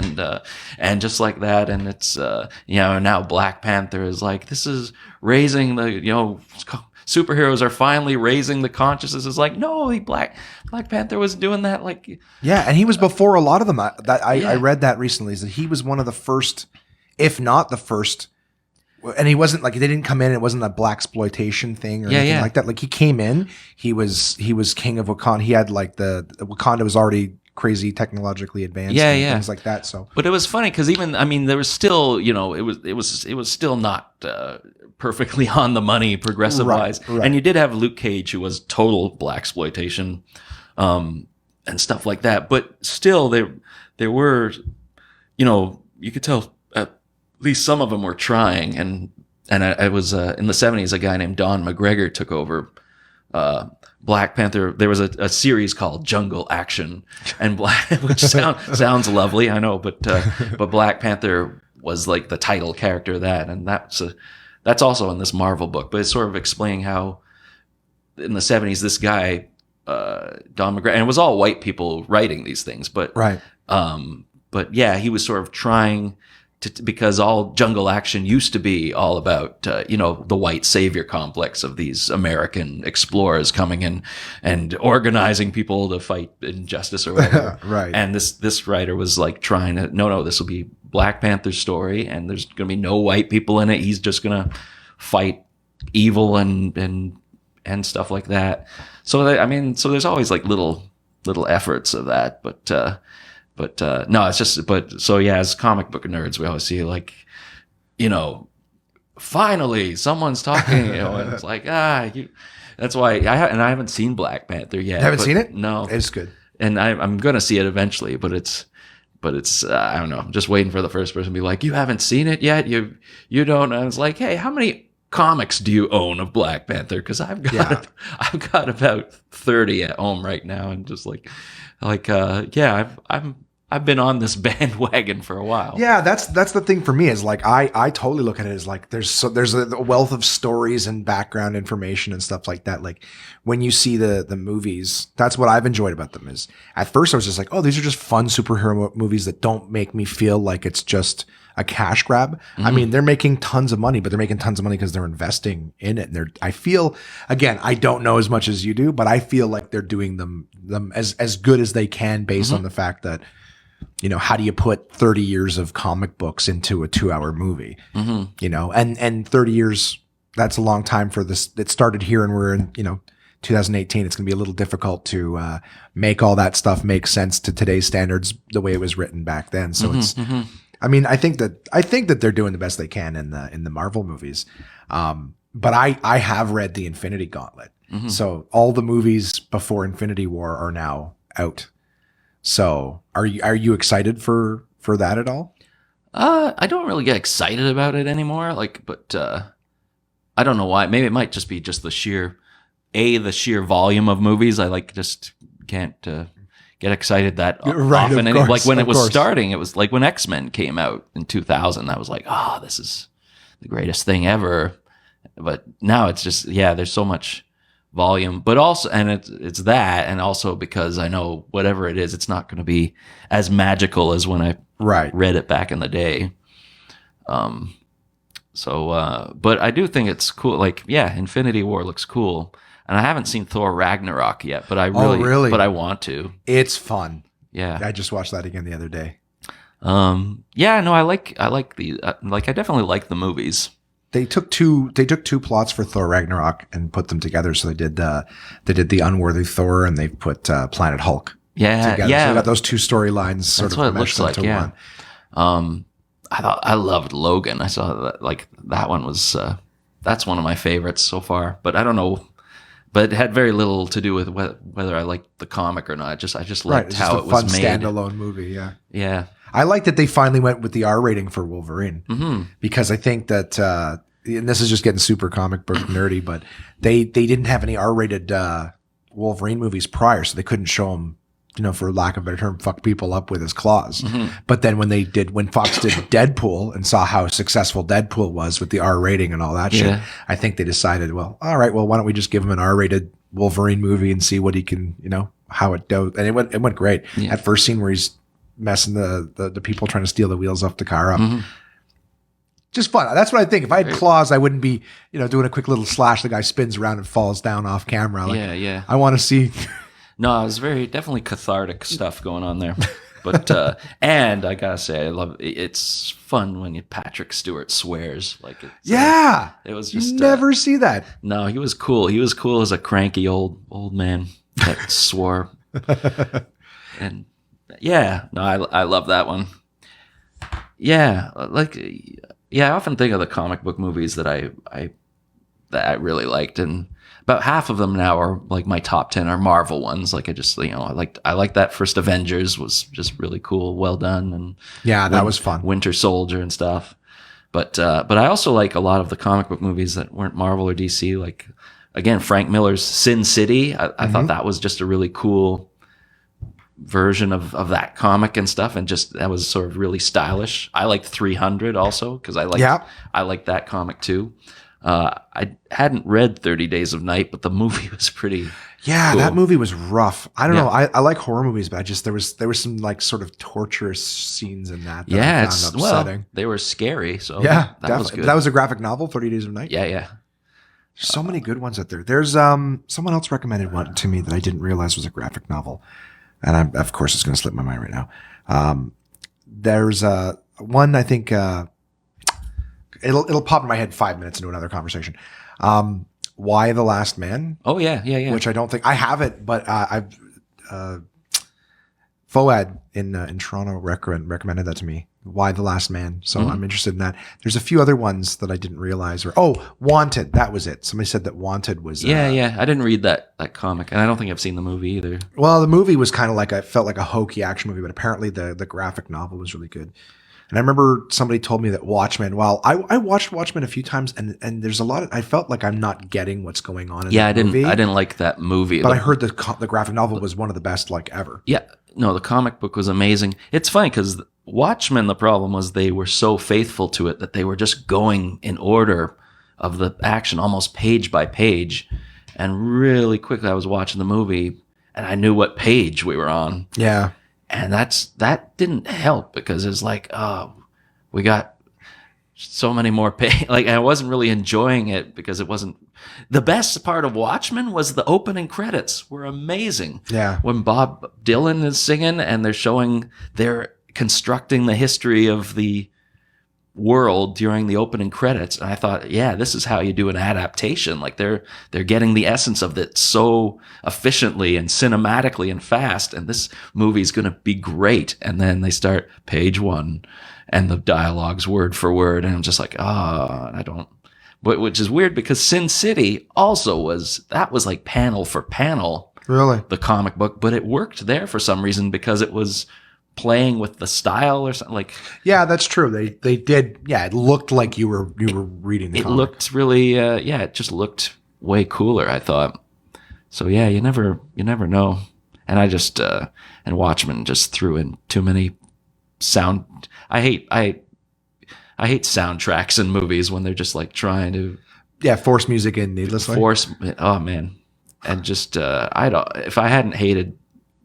and just like that. And it's now Black Panther is like, this is raising the superheroes are finally raising the consciousness. Is like, no, Black Panther was doing that like, and he was before a lot of them. I read that recently, is that he was one of the first, if not the first. And he wasn't like, they didn't come in, it wasn't a black exploitation thing or anything like that. Like, he came in, he was king of Wakanda. He had like the Wakanda was already crazy technologically advanced, and things like that. So, but it was funny because even, I mean, there was still, it was still not perfectly on the money progressive wise. Right. And you did have Luke Cage, who was total black exploitation, and stuff like that. But still, there were, you could tell. At least some of them were trying, and I was in the 70s. A guy named Don McGregor took over Black Panther. There was a series called Jungle Action, and which sounds lovely, I know, but Black Panther was like the title character of that, and that's also in this Marvel book. But it's sort of explaining how in the 70s this guy Don McGregor, and it was all white people writing these things, but he was sort of trying. Because all Jungle Action used to be all about, the white savior complex of these American explorers coming in and organizing people to fight injustice or whatever. Right. And this writer was like trying to, no, this will be Black Panther's story, and there's going to be no white people in it. He's just going to fight evil and stuff like that. So so there's always like little efforts of that, but no, it's just, as comic book nerds, we always see like, finally someone's talking, and it's like, That's why I haven't seen Black Panther yet. You haven't seen it? No, It's good. and I'm gonna see it eventually, but it's I don't know. I'm just waiting for the first person to be like, "You haven't seen it yet? You don't?" And I was like, "Hey, how many comics do you own of Black Panther? Because I've got about 30 at home right now, and just I've been on this bandwagon for a while." Yeah, that's the thing for me is like I totally look at it as like there's a wealth of stories and background information and stuff like that. Like when you see the movies, that's what I've enjoyed about them. Is at first I was just like, oh, these are just fun superhero movies that don't make me feel like it's just a cash grab. Mm-hmm. I mean, they're making tons of money, but they're making tons of money because they're investing in it. And I feel, again, I don't know as much as you do, but I feel like they're doing them as good as they can based on the fact that, you know, how do you put 30 years of comic books into a 2-hour movie? You know, and 30 years, that's a long time for this. It started here and we're in, you know, 2018. It's going to be a little difficult to make all that stuff make sense to today's standards the way it was written back then. So it's, I mean, I think that they're doing the best they can in the Marvel movies. But I have read the Infinity Gauntlet. So all the movies before Infinity War are now out. So are you excited for that at all? I don't really get excited about it anymore. But I don't know why. Maybe it might just be just the sheer volume of movies. I just can't get excited that often. And like when it was starting, it was like when X-Men came out in 2000. I was like, oh, this is the greatest thing ever. But now it's just there's so much volume, but also, and it's that, and also because I know whatever it is, it's not going to be as magical as when I read it back in the day. But I do think it's cool. Like, Infinity War looks cool, and I haven't seen Thor Ragnarok yet, but I really, but I want to. It's fun. Yeah, I just watched that again the other day. I like the I definitely like the movies. They took two plots for Thor Ragnarok and put them together. So they did the Unworthy Thor and they put Planet Hulk together. So they got those two storylines sort of what it looks like. One. I loved Logan. I saw that that one was that's one of my favorites so far. But I don't know. But it had very little to do with whether I liked the comic or not. I just liked how it was made. Standalone movie. Yeah. Yeah. I like that they finally went with the R rating for Wolverine because I think that, and this is just getting super comic book nerdy, but they didn't have any R rated Wolverine movies prior, so they couldn't show him, you know, for lack of a better term, fuck people up with his claws. But then when Fox did Deadpool and saw how successful Deadpool was with the R rating and all that shit, I think they decided, well, all right, well, why don't we just give him an R rated Wolverine movie and see what he can, you know, how it goes. And it went great. Yeah. That first scene where he's messing the people trying to steal the wheels off the car up. Just fun. That's what I think. If I had claws, I wouldn't be, you know, doing a quick little slash. The guy spins around and falls down off camera. I want to see. No, it was definitely cathartic stuff going on there. But and I gotta say, I love it. It's fun when Patrick Stewart swears. It was just never see that. No, he was cool. He was cool as a cranky old man that swore. And I love that one. I often think of the comic book movies that I really liked, and about half of them now are like my top 10 are Marvel ones. Like I like that first Avengers was just really cool, well done, and that was fun. Winter Soldier and stuff. But I also like a lot of the comic book movies that weren't Marvel or DC. Like again, Frank Miller's Sin City. I thought that was just a really cool version of that comic and stuff, and just that was sort of really stylish. I liked 300 also because I liked that comic too. I hadn't read 30 Days of Night, but the movie was pretty cool. That movie was rough. I don't know. I like horror movies, but there was some like sort of torturous scenes in that I found upsetting. They were scary, so that definitely was good. That was a graphic novel, 30 Days of Night. Yeah. So many good ones out there. There's someone else recommended one to me that I didn't realize was a graphic novel. And of course, it's going to slip my mind right now. There's one, I think, it'll pop in my head 5 minutes into another conversation. Why the Last Man? Oh, yeah. Which I don't think I have it, but I've Foad in Toronto recommended that to me. Why the Last Man? So I'm interested in that. There's a few other ones that I didn't realize. Wanted. That was it. Somebody said that Wanted was. Yeah. I didn't read that comic, and I don't think I've seen the movie either. Well, the movie was kind of like felt like a hokey action movie, but apparently the graphic novel was really good. And I remember somebody told me that Watchmen. Well, I watched Watchmen a few times, and there's a lot of. I felt like I'm not getting what's going on in the movie. I didn't like that movie. But I heard the graphic novel was one of the best like ever. Yeah, no, the comic book was amazing. It's funny because Watchmen, the problem was they were so faithful to it that they were just going in order of the action, almost page by page. And really quickly, I was watching the movie, and I knew what page we were on. Yeah. And that didn't help because it's like, oh, we got so many more like I wasn't really enjoying it because it wasn't. The best part of Watchmen was the opening credits were amazing. Yeah. When Bob Dylan is singing and they're constructing the history of the world during the opening credits, and I thought, yeah, this is how you do an adaptation. Like they're getting the essence of it so efficiently and cinematically and fast, and this movie's going to be great. And then they start page 1 and the dialogue's word for word, and I'm just like, I don't. But which is weird because Sin City also was like panel for panel, really, the comic book, but it worked there for some reason because it was playing with the style or something. Like, yeah, that's true. They did. Yeah, it looked like you were reading the it comic. Looked really it just looked way cooler, I thought. So yeah, you never know. And I just and Watchmen just threw in too many sound. I hate soundtracks in movies when they're just like trying to force music in needlessly. Oh man. And just if I hadn't hated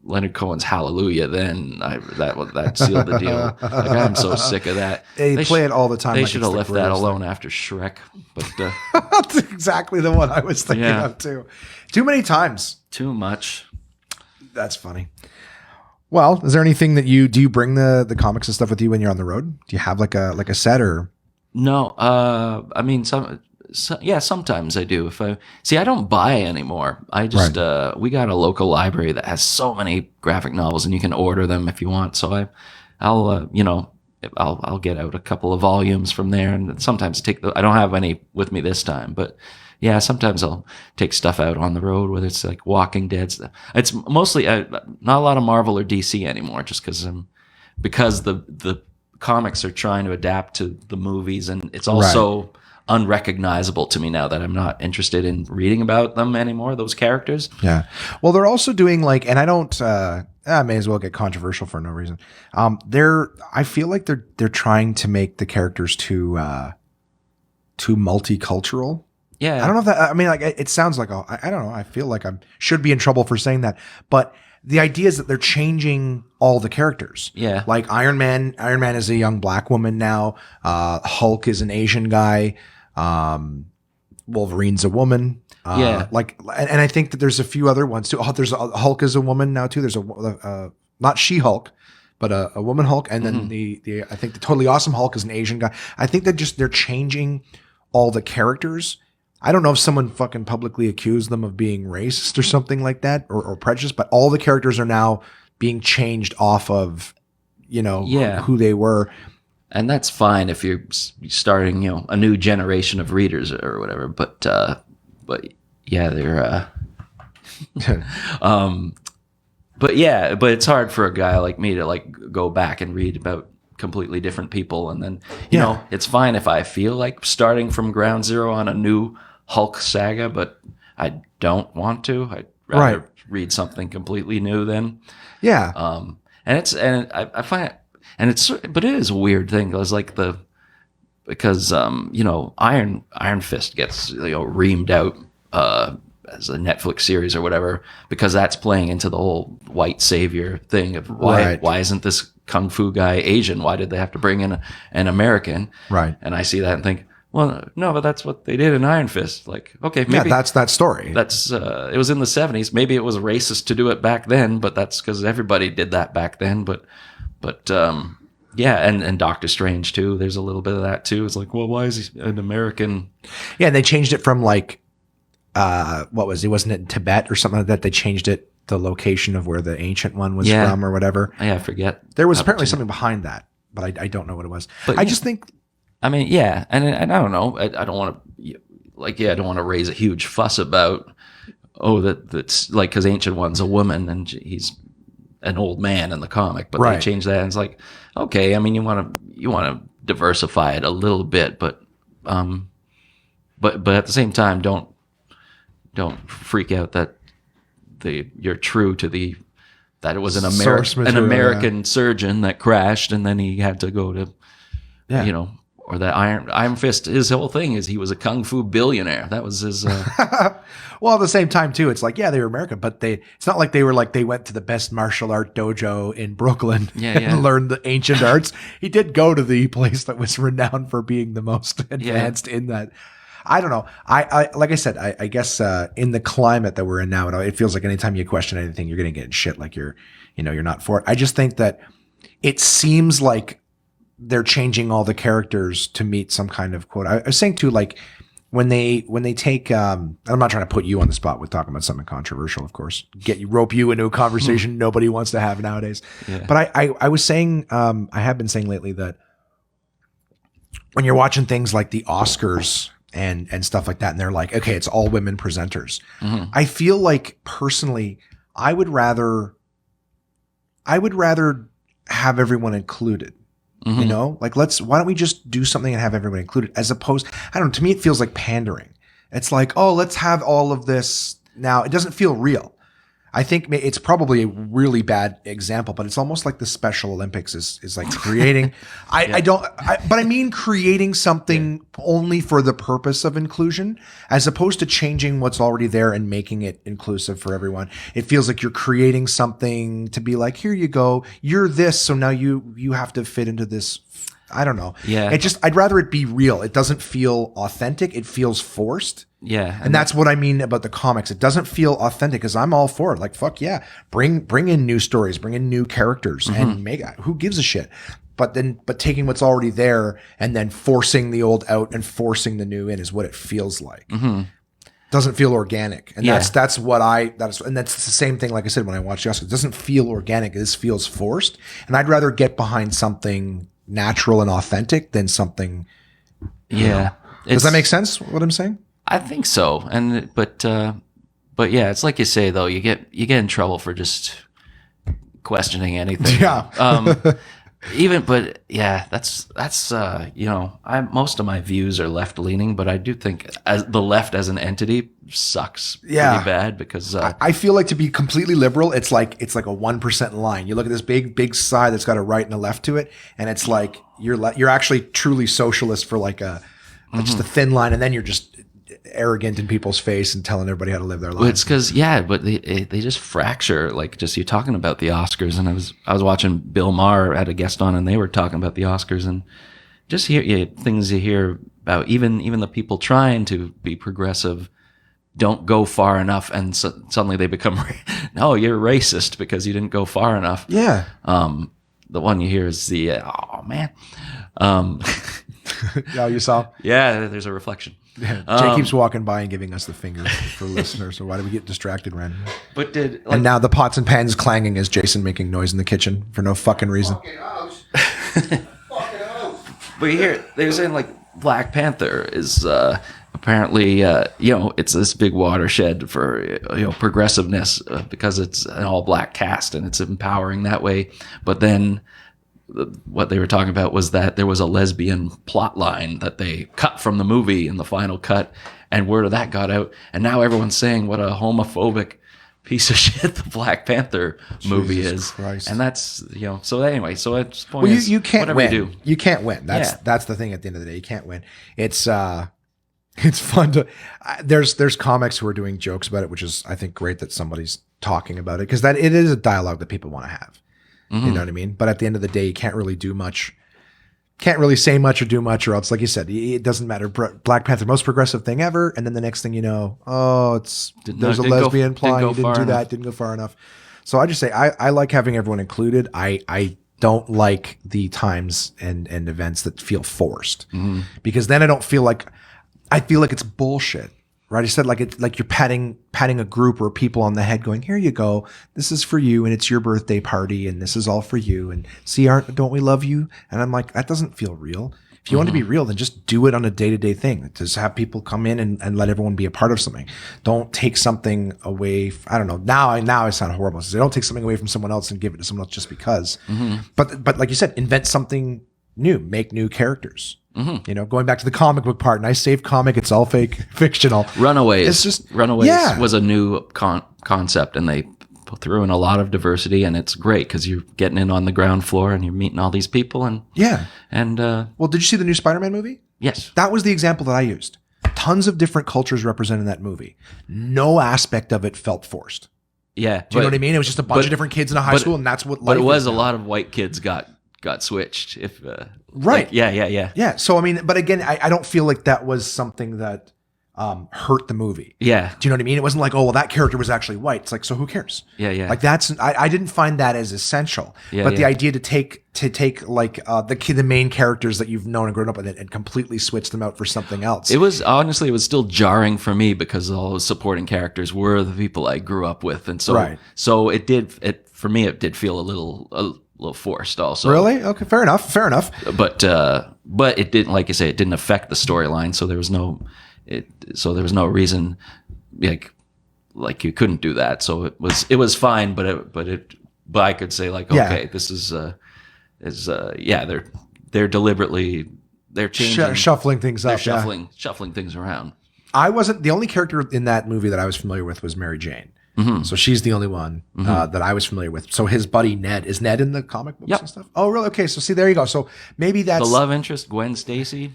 Leonard Cohen's Hallelujah, then that sealed the deal. Like, I'm so sick of that. They play it all the time. They like should have left that alone after Shrek. But that's exactly the one I was thinking of too. Too many times. Too much. That's funny. Well, is there anything that do you bring the comics and stuff with you when you're on the road? Do you have like a set or? No. I mean, sometimes I do. I don't buy anymore. I just we got a local library that has so many graphic novels, and you can order them if you want. So I'll get out a couple of volumes from there, and sometimes I don't have any with me this time, but yeah, sometimes I'll take stuff out on the road, whether it's like Walking Dead stuff. It's mostly not a lot of Marvel or DC anymore, just because the comics are trying to adapt to the movies, and it's also unrecognizable to me now that I'm not interested in reading about them anymore, those characters. Yeah. Well, they're also doing and I don't, I may as well get controversial for no reason. I feel like they're trying to make the characters too multicultural. Yeah. I don't know if that, I mean, like, it sounds like, I don't know. I feel like I should be in trouble for saying that, but the idea is that they're changing all the characters. Yeah. Like Iron Man is a young black woman now. Hulk is an Asian guy. Wolverine's a woman. And I think that there's a few other ones too. There's Hulk is a woman now too. There's not She-Hulk, but a woman Hulk. And then I think the Totally Awesome Hulk is an Asian guy. I think they're changing all the characters. I don't know if someone fucking publicly accused them of being racist or something like that or prejudiced, but all the characters are now being changed off of, who they were. And that's fine if you're starting, a new generation of readers or whatever. But yeah, they're, but it's hard for a guy like me to like go back and read about completely different people. And then, you know, it's fine if I feel like starting from ground zero on a new Hulk saga, but I don't want to. I'd rather read something completely new then. Yeah. I find it, but it is a weird thing. Because Iron Fist gets, reamed out, as a Netflix series or whatever, because that's playing into the whole white savior thing of why isn't this kung fu guy Asian? Why did they have to bring in an American? Right. And I see that and think, well, no, but that's what they did in Iron Fist. Like, okay, maybe that's that story. That's it was in the 70s. Maybe it was racist to do it back then, but that's because everybody did that back then. But and Doctor Strange too. There's a little bit of that too. It's like, well, why is he an American? Yeah, and they changed it from like, he wasn't in Tibet or something like that. They changed it the location of where the Ancient One was Yeah. from or whatever. I forget. There was Up apparently to- something behind that, but I don't know what it was. But I yeah. just think I mean, yeah, and I don't know. I don't want to, I don't want to raise a huge fuss about, that's like, because Ancient One's a woman and he's an old man in the comic, but Right. they changed that, and it's like, okay, I mean, you want to diversify it a little bit, but at the same time, don't freak out that you're true to that it was an Source material, American surgeon that crashed, and then he had to go to, Yeah. or that Iron Fist. His whole thing is he was a kung fu billionaire. That was his. well, at the same time too, it's like, yeah, they were American, but it's not like they went to the best martial art dojo in Brooklyn and learned the ancient arts. He did go to the place that was renowned for being the most advanced in that. I don't know. I like I said, I guess in the climate that we're in now, it feels like anytime you question anything, you're going to get in shit like you're not for it. I just think that it seems like they're changing all the characters to meet some kind of quote. I was saying too, like when they take, I'm not trying to put you on the spot with talking about something controversial, of course, rope you into a conversation nobody wants to have nowadays. Yeah. But I was saying, I have been saying lately that when you're watching things like the Oscars and stuff like that, and they're like, okay, it's all women presenters. Mm-hmm. I feel like personally, I would rather have everyone included. Mm-hmm. Like why don't we just do something and have everyone included, as opposed, I don't know, to me it feels like pandering. It's like, oh, let's have all of this now. It doesn't feel real. I think it's probably a really bad example, but it's almost like the Special Olympics is like creating, but I mean creating something only for the purpose of inclusion, as opposed to changing what's already there and making it inclusive for everyone. It feels like you're creating something to be like, here you go, you're this, so now you have to fit into this. I don't know. Yeah. I'd rather it be real. It doesn't feel authentic. It feels forced. Yeah. And that's what I mean about the comics. It doesn't feel authentic, because I'm all for it. Like, fuck yeah. Bring in new stories, bring in new characters, and who gives a shit? But taking what's already there and then forcing the old out and forcing the new in is what it feels like. Mm-hmm. Doesn't feel organic. And that's the same thing, like I said, when I watch the Oscars. It doesn't feel organic. This feels forced. And I'd rather get behind something natural and authentic than something. Yeah. Does that make sense, what I'm saying? I think so. But yeah, it's like you say though, you get in trouble for just questioning anything. Yeah. But yeah, that's most of my views are left leaning, but I do think as the left as an entity sucks pretty bad, because I feel like, to be completely liberal, it's like a 1% line. You look at this big side that's got a right and a left to it, and it's like you're actually truly socialist for like just a thin line, and then you're just arrogant in people's face and telling everybody how to live their lives. Well, it's because but they just fracture. Like, just you talking about the Oscars, and I was watching Bill Maher had a guest on, and they were talking about the Oscars, and just things you hear about, even the people trying to be progressive don't go far enough, and suddenly they become no, you're racist because you didn't go far enough. Yeah. The one you hear is the oh man. Yeah, you saw. Yeah, there's a reflection. Yeah. Jay keeps walking by and giving us the finger for listeners. So why do we get distracted randomly? But and now the pots and pans clanging as Jason making noise in the kitchen for no fucking reason. But here they're saying like Black Panther is apparently it's this big watershed for progressiveness because it's an all black cast and it's empowering that way. But then what they were talking about was that there was a lesbian plot line that they cut from the movie in the final cut, and word of that got out, and now everyone's saying what a homophobic piece of shit the Black Panther movie is. Christ. And that's so anyway, so it's point well, is, you can't win. You do. You can't win. That's the thing at the end of the day. You can't win. It's fun to there's comics who are doing jokes about it, which is I think great that somebody's talking about it, because it is a dialogue that people want to have. Mm-hmm. You know what I mean? But at the end of the day, you can't really do much. Can't really say much or do much, or else, like you said, it doesn't matter. Black Panther, most progressive thing ever, and then the next thing you know, there's a lesbian plot. You didn't do that. Didn't go far enough. So I just say I like having everyone included. I don't like the times and events that feel forced, because then I feel like it's bullshit. right? He said like it's like you're patting a group or people on the head, going, "Here you go. This is for you, and it's your birthday party, and this is all for you. And see, don't we love you?" And I'm like, that doesn't feel real. If you want to be real, then just do it on a day-to-day thing. Just have people come in and let everyone be a part of something. Don't take something away. I don't know. Now I sound horrible. So don't take something away from someone else and give it to someone else just because. But like you said, invent something new. Make new characters. You know, going back to the comic book part, nice safe comic. It's all fictional. Runaways. It's just Runaways was a new concept, and they threw in a lot of diversity, and it's great because you're getting in on the ground floor and you're meeting all these people. And well, did you see the new Spider-Man movie? Yes, that was the example that I used. Tons of different cultures represented in that movie. No aspect of it felt forced. Yeah, do you know what I mean? It was just a bunch of different kids in a high school, and that's what. But it was a lot of white kids got switched. If right, like, yeah. So I mean, but again, I don't feel like that was something that hurt the movie. Yeah. Do you know what I mean? It wasn't like, oh well, that character was actually white. It's like, so who cares? Yeah. Like I didn't find that as essential. But the idea to take like the main characters that you've known and grown up with and completely switch them out for something else. It was still jarring for me because all those supporting characters were the people I grew up with, and so it did feel a little forced also. Really? Okay, fair enough. But it didn't, like you say, it didn't affect the storyline, so there was no reason like you couldn't do that. So it was fine, but I could say like, okay, this is they're deliberately they're changing, shuffling things up. They're shuffling things around. I wasn't the only character in that movie that I was familiar with was Mary Jane. So she's the only one that I was familiar with. So his buddy Ned, is Ned in the comic books and stuff? Oh, really? Okay. So see, there you go. So maybe that's the love interest, Gwen Stacy.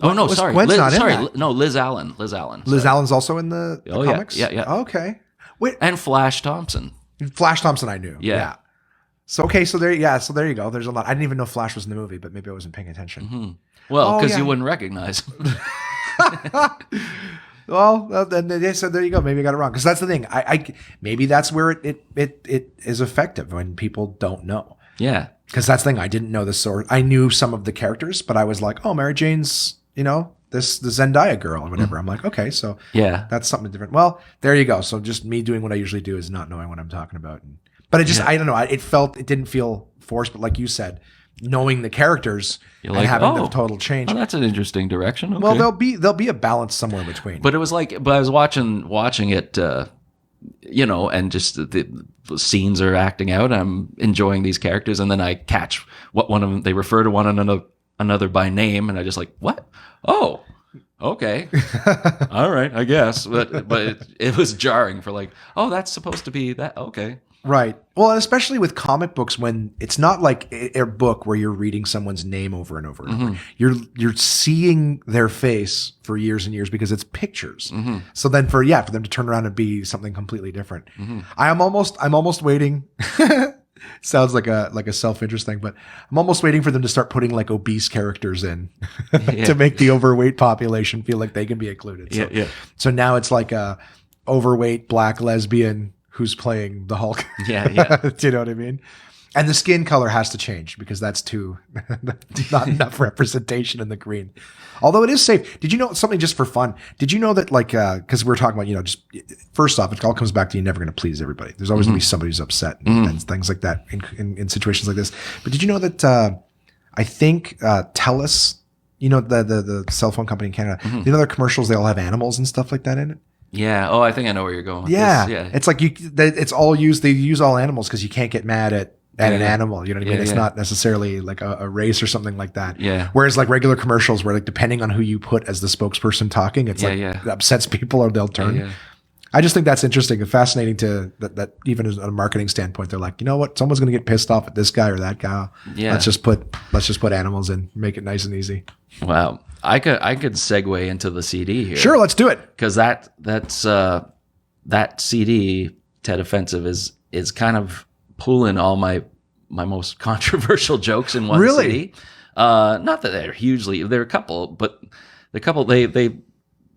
Oh no, sorry. Gwen's not in sorry, that. no, Liz Allen. Liz Allen's also in the comics? Yeah. Okay. Wait. And Flash Thompson. Flash Thompson I knew. Yeah. So okay, so there you go. There's a lot. I didn't even know Flash was in the movie, but maybe I wasn't paying attention. Well, because you wouldn't recognize him. Well, then they said, there you go. Maybe I got it wrong. Because that's the thing. I maybe that's where it is effective when people don't know. Yeah. Because that's the thing. I didn't know this sort. I knew some of the characters, but I was like, oh, Mary Jane's, the Zendaya girl or whatever. I'm like, okay, so that's something different. Well, there you go. So just me doing what I usually do is not knowing what I'm talking about. But it just, I don't know. It didn't feel forced. But like you said, knowing the characters and having the total change. Oh, that's an interesting direction. Okay. Well, there'll be a balance somewhere between. But it was like, I was watching it, and just the scenes are acting out. I'm enjoying these characters, and then I catch what one of them, they refer to one another by name, and I just like, what? Oh, okay, all right, I guess. But it was jarring for like, oh, that's supposed to be that. Okay. Right. Well, and especially with comic books, when it's not like a book where you're reading someone's name over and over and over. You're seeing their face for years and years because it's pictures. So then for them to turn around and be something completely different. I'm almost waiting. Sounds like a self-interest thing, but I'm almost waiting for them to start putting like obese characters in to make the overweight population feel like they can be included. So now it's like a overweight black lesbian who's playing the Hulk. Yeah. Do you know what I mean? And the skin color has to change because that's not enough representation in the green. Although it is safe. Did you know something just for fun? Did you know that because we're talking about, just first off, it all comes back to you're never going to please everybody. There's always going to be somebody who's upset and things like that in situations like this. But did you know that I think TELUS, the cell phone company in Canada, their commercials, they all have animals and stuff like that in it? Yeah. Oh, I think I know where you're going with this. Yeah. It's like it's all used. They use all animals because you can't get mad at an animal. You know what I mean? It's not necessarily like a race or something like that. Yeah. Whereas like regular commercials where like depending on who you put as the spokesperson talking, it's it upsets people or they'll turn. Yeah. I just think that's interesting and fascinating that even as a marketing standpoint, they're like, you know what? Someone's going to get pissed off at this guy or that guy. Yeah. Let's just put animals in, make it nice and easy. Wow. I could segue into the CD here. Sure, let's do it. Because that CD, Ted Offensive, is kind of pulling all my most controversial jokes in one CD. Not that they're a couple, but they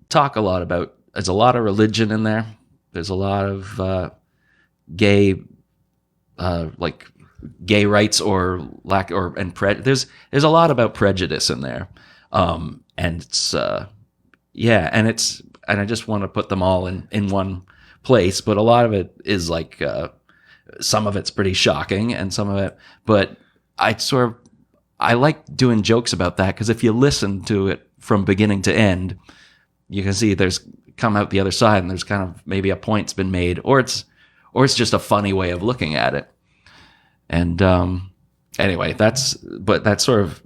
talk a lot about. There's a lot of religion in there. There's a lot of gay rights or lack there's a lot about prejudice in there. And it's and it's and I just want to put them all in one place. But a lot of it is like some of it's pretty shocking, and some of it. But I like doing jokes about that because if you listen to it from beginning to end, you can see there's come out the other side, and there's kind of maybe a point's been made, or it's just a funny way of looking at it. And anyway, that's sort of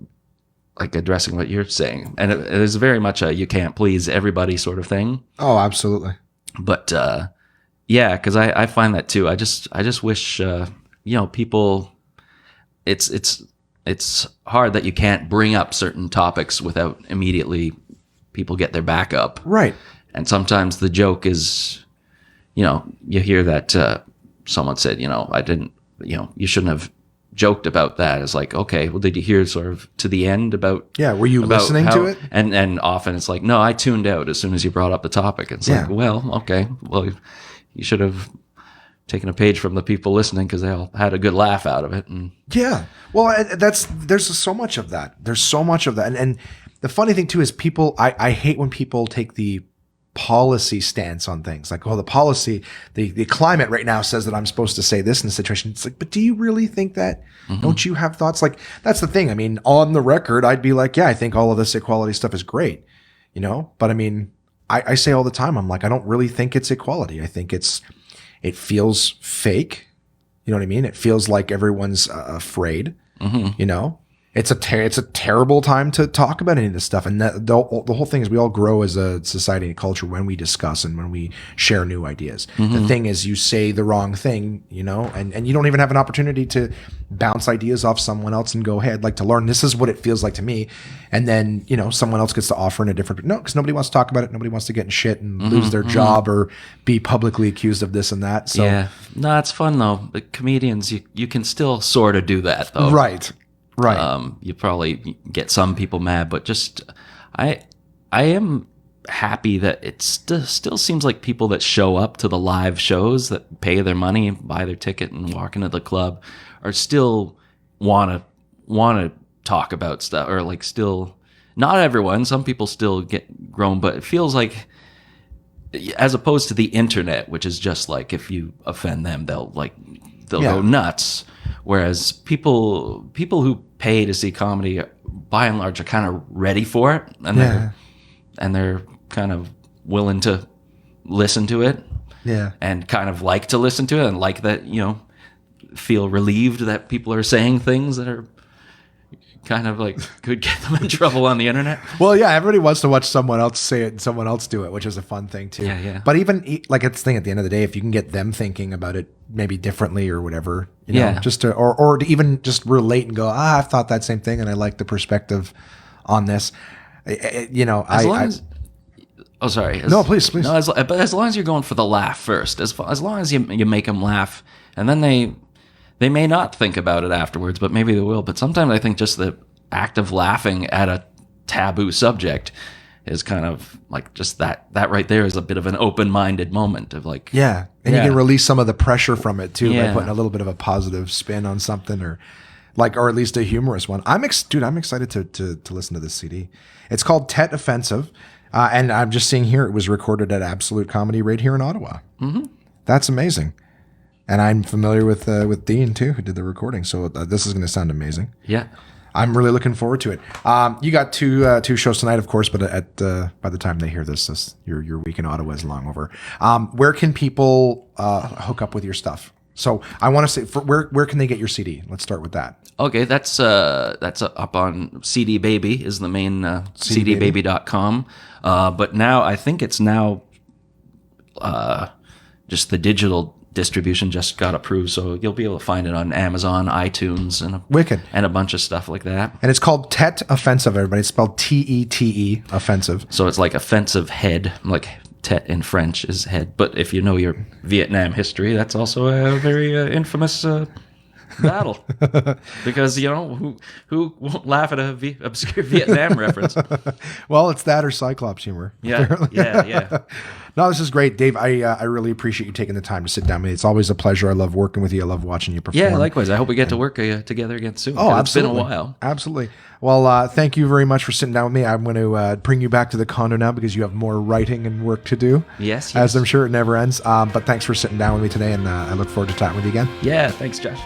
like addressing what you're saying, and it is very much a you can't please everybody sort of thing. Oh, absolutely. But yeah, because I find that too. I just wish people. It's hard that you can't bring up certain topics without immediately people get their back up. Right. And sometimes the joke is, you hear that someone said, I didn't, you shouldn't have joked about that. It's like, okay, well, did you hear sort of to the end about? Yeah, were you listening to it? And often it's like, no, I tuned out as soon as you brought up the topic. It's like, well, okay, well, you should have taken a page from the people listening because they all had a good laugh out of it. And yeah, well, there's so much of that. There's so much of that, and the funny thing too is people. I hate when people take the policy stance on things like, the policy, the climate right now says that I'm supposed to say this in the situation. It's like, but do you really think that? Mm-hmm. Don't you have thoughts? Like, that's the thing. I mean, on the record, I'd be like, yeah, I think all of this equality stuff is great, but I mean, I say all the time, I'm like, I don't really think it's equality. I think it feels fake. You know what I mean? It feels like everyone's afraid, It's a terrible time to talk about any of this stuff. And the whole thing is we all grow as a society and culture when we discuss and when we share new ideas. Mm-hmm. The thing is you say the wrong thing, and you don't even have an opportunity to bounce ideas off someone else and go, hey, I'd like to learn. This is what it feels like to me. And then, someone else gets to offer in a different, no, because nobody wants to talk about it. Nobody wants to get in shit and lose their job or be publicly accused of this and that. So yeah, no, it's fun though. The comedians, you can still sort of do that though. Right. You probably get some people mad, but just I am happy that it still seems like people that show up to the live shows that pay their money, buy their ticket, and walk into the club are still want to talk about stuff, or like still not everyone. Some people still get grown, but it feels like, as opposed to the internet, which is just like if you offend them, they'll go nuts. Whereas people who pay to see comedy, by and large, are kind of ready for it, and they're kind of willing to listen to it, and kind of like to listen to it, and like that, feel relieved that people are saying things that are kind of like could get them in trouble on the internet. Well, yeah, everybody wants to watch someone else say it and someone else do it, which is a fun thing too. Yeah. But even like it's the thing at the end of the day, if you can get them thinking about it maybe differently or whatever, just to or to even just relate and go, I've thought that same thing and I like the perspective on this. Oh, sorry. No, please. No, but as long as you're going for the laugh first, as long as you make them laugh, and then they may not think about it afterwards, but maybe they will. But sometimes I think just the act of laughing at a taboo subject is kind of like just that right there is a bit of an open-minded moment of like, and you can release some of the pressure from it too by putting a little bit of a positive spin on something, or at least a humorous one. I'm excited to listen to this CD. It's called Tet Offensive, and I'm just seeing here it was recorded at Absolute Comedy right here in Ottawa. Mm-hmm. That's amazing. And I'm familiar with Dean too, who did the recording. So this is going to sound amazing. Yeah, I'm really looking forward to it. You got two shows tonight, of course, but by the time they hear this your week in Ottawa is long over. Where can people hook up with your stuff? So I want to say, where can they get your CD? Let's start with that. Okay, that's up on CD Baby is the main cdbaby.com. But now I think it's now just the digital distribution just got approved, so you'll be able to find it on Amazon, iTunes, and a bunch of stuff like that. And it's called Tet Offensive, everybody. It's spelled Tete, offensive. So it's like offensive head, like Tet in French is head. But if you know your Vietnam history, that's also a very infamous That'll. Because, you know, who won't laugh at a obscure Vietnam reference? Well, it's that or Cyclops humor. Yeah, apparently. yeah. No, this is great, Dave. I really appreciate you taking the time to sit down with me. It's always a pleasure. I love working with you. I love watching you perform. Yeah, likewise. I hope we get to work together again soon. Oh, 'cause absolutely. It's been a while. Absolutely. Well, thank you very much for sitting down with me. I'm going to bring you back to the condo now because you have more writing and work to do. Yes. As I'm sure it never ends. But thanks for sitting down with me today, and I look forward to chatting with you again. Yeah, thanks, Josh.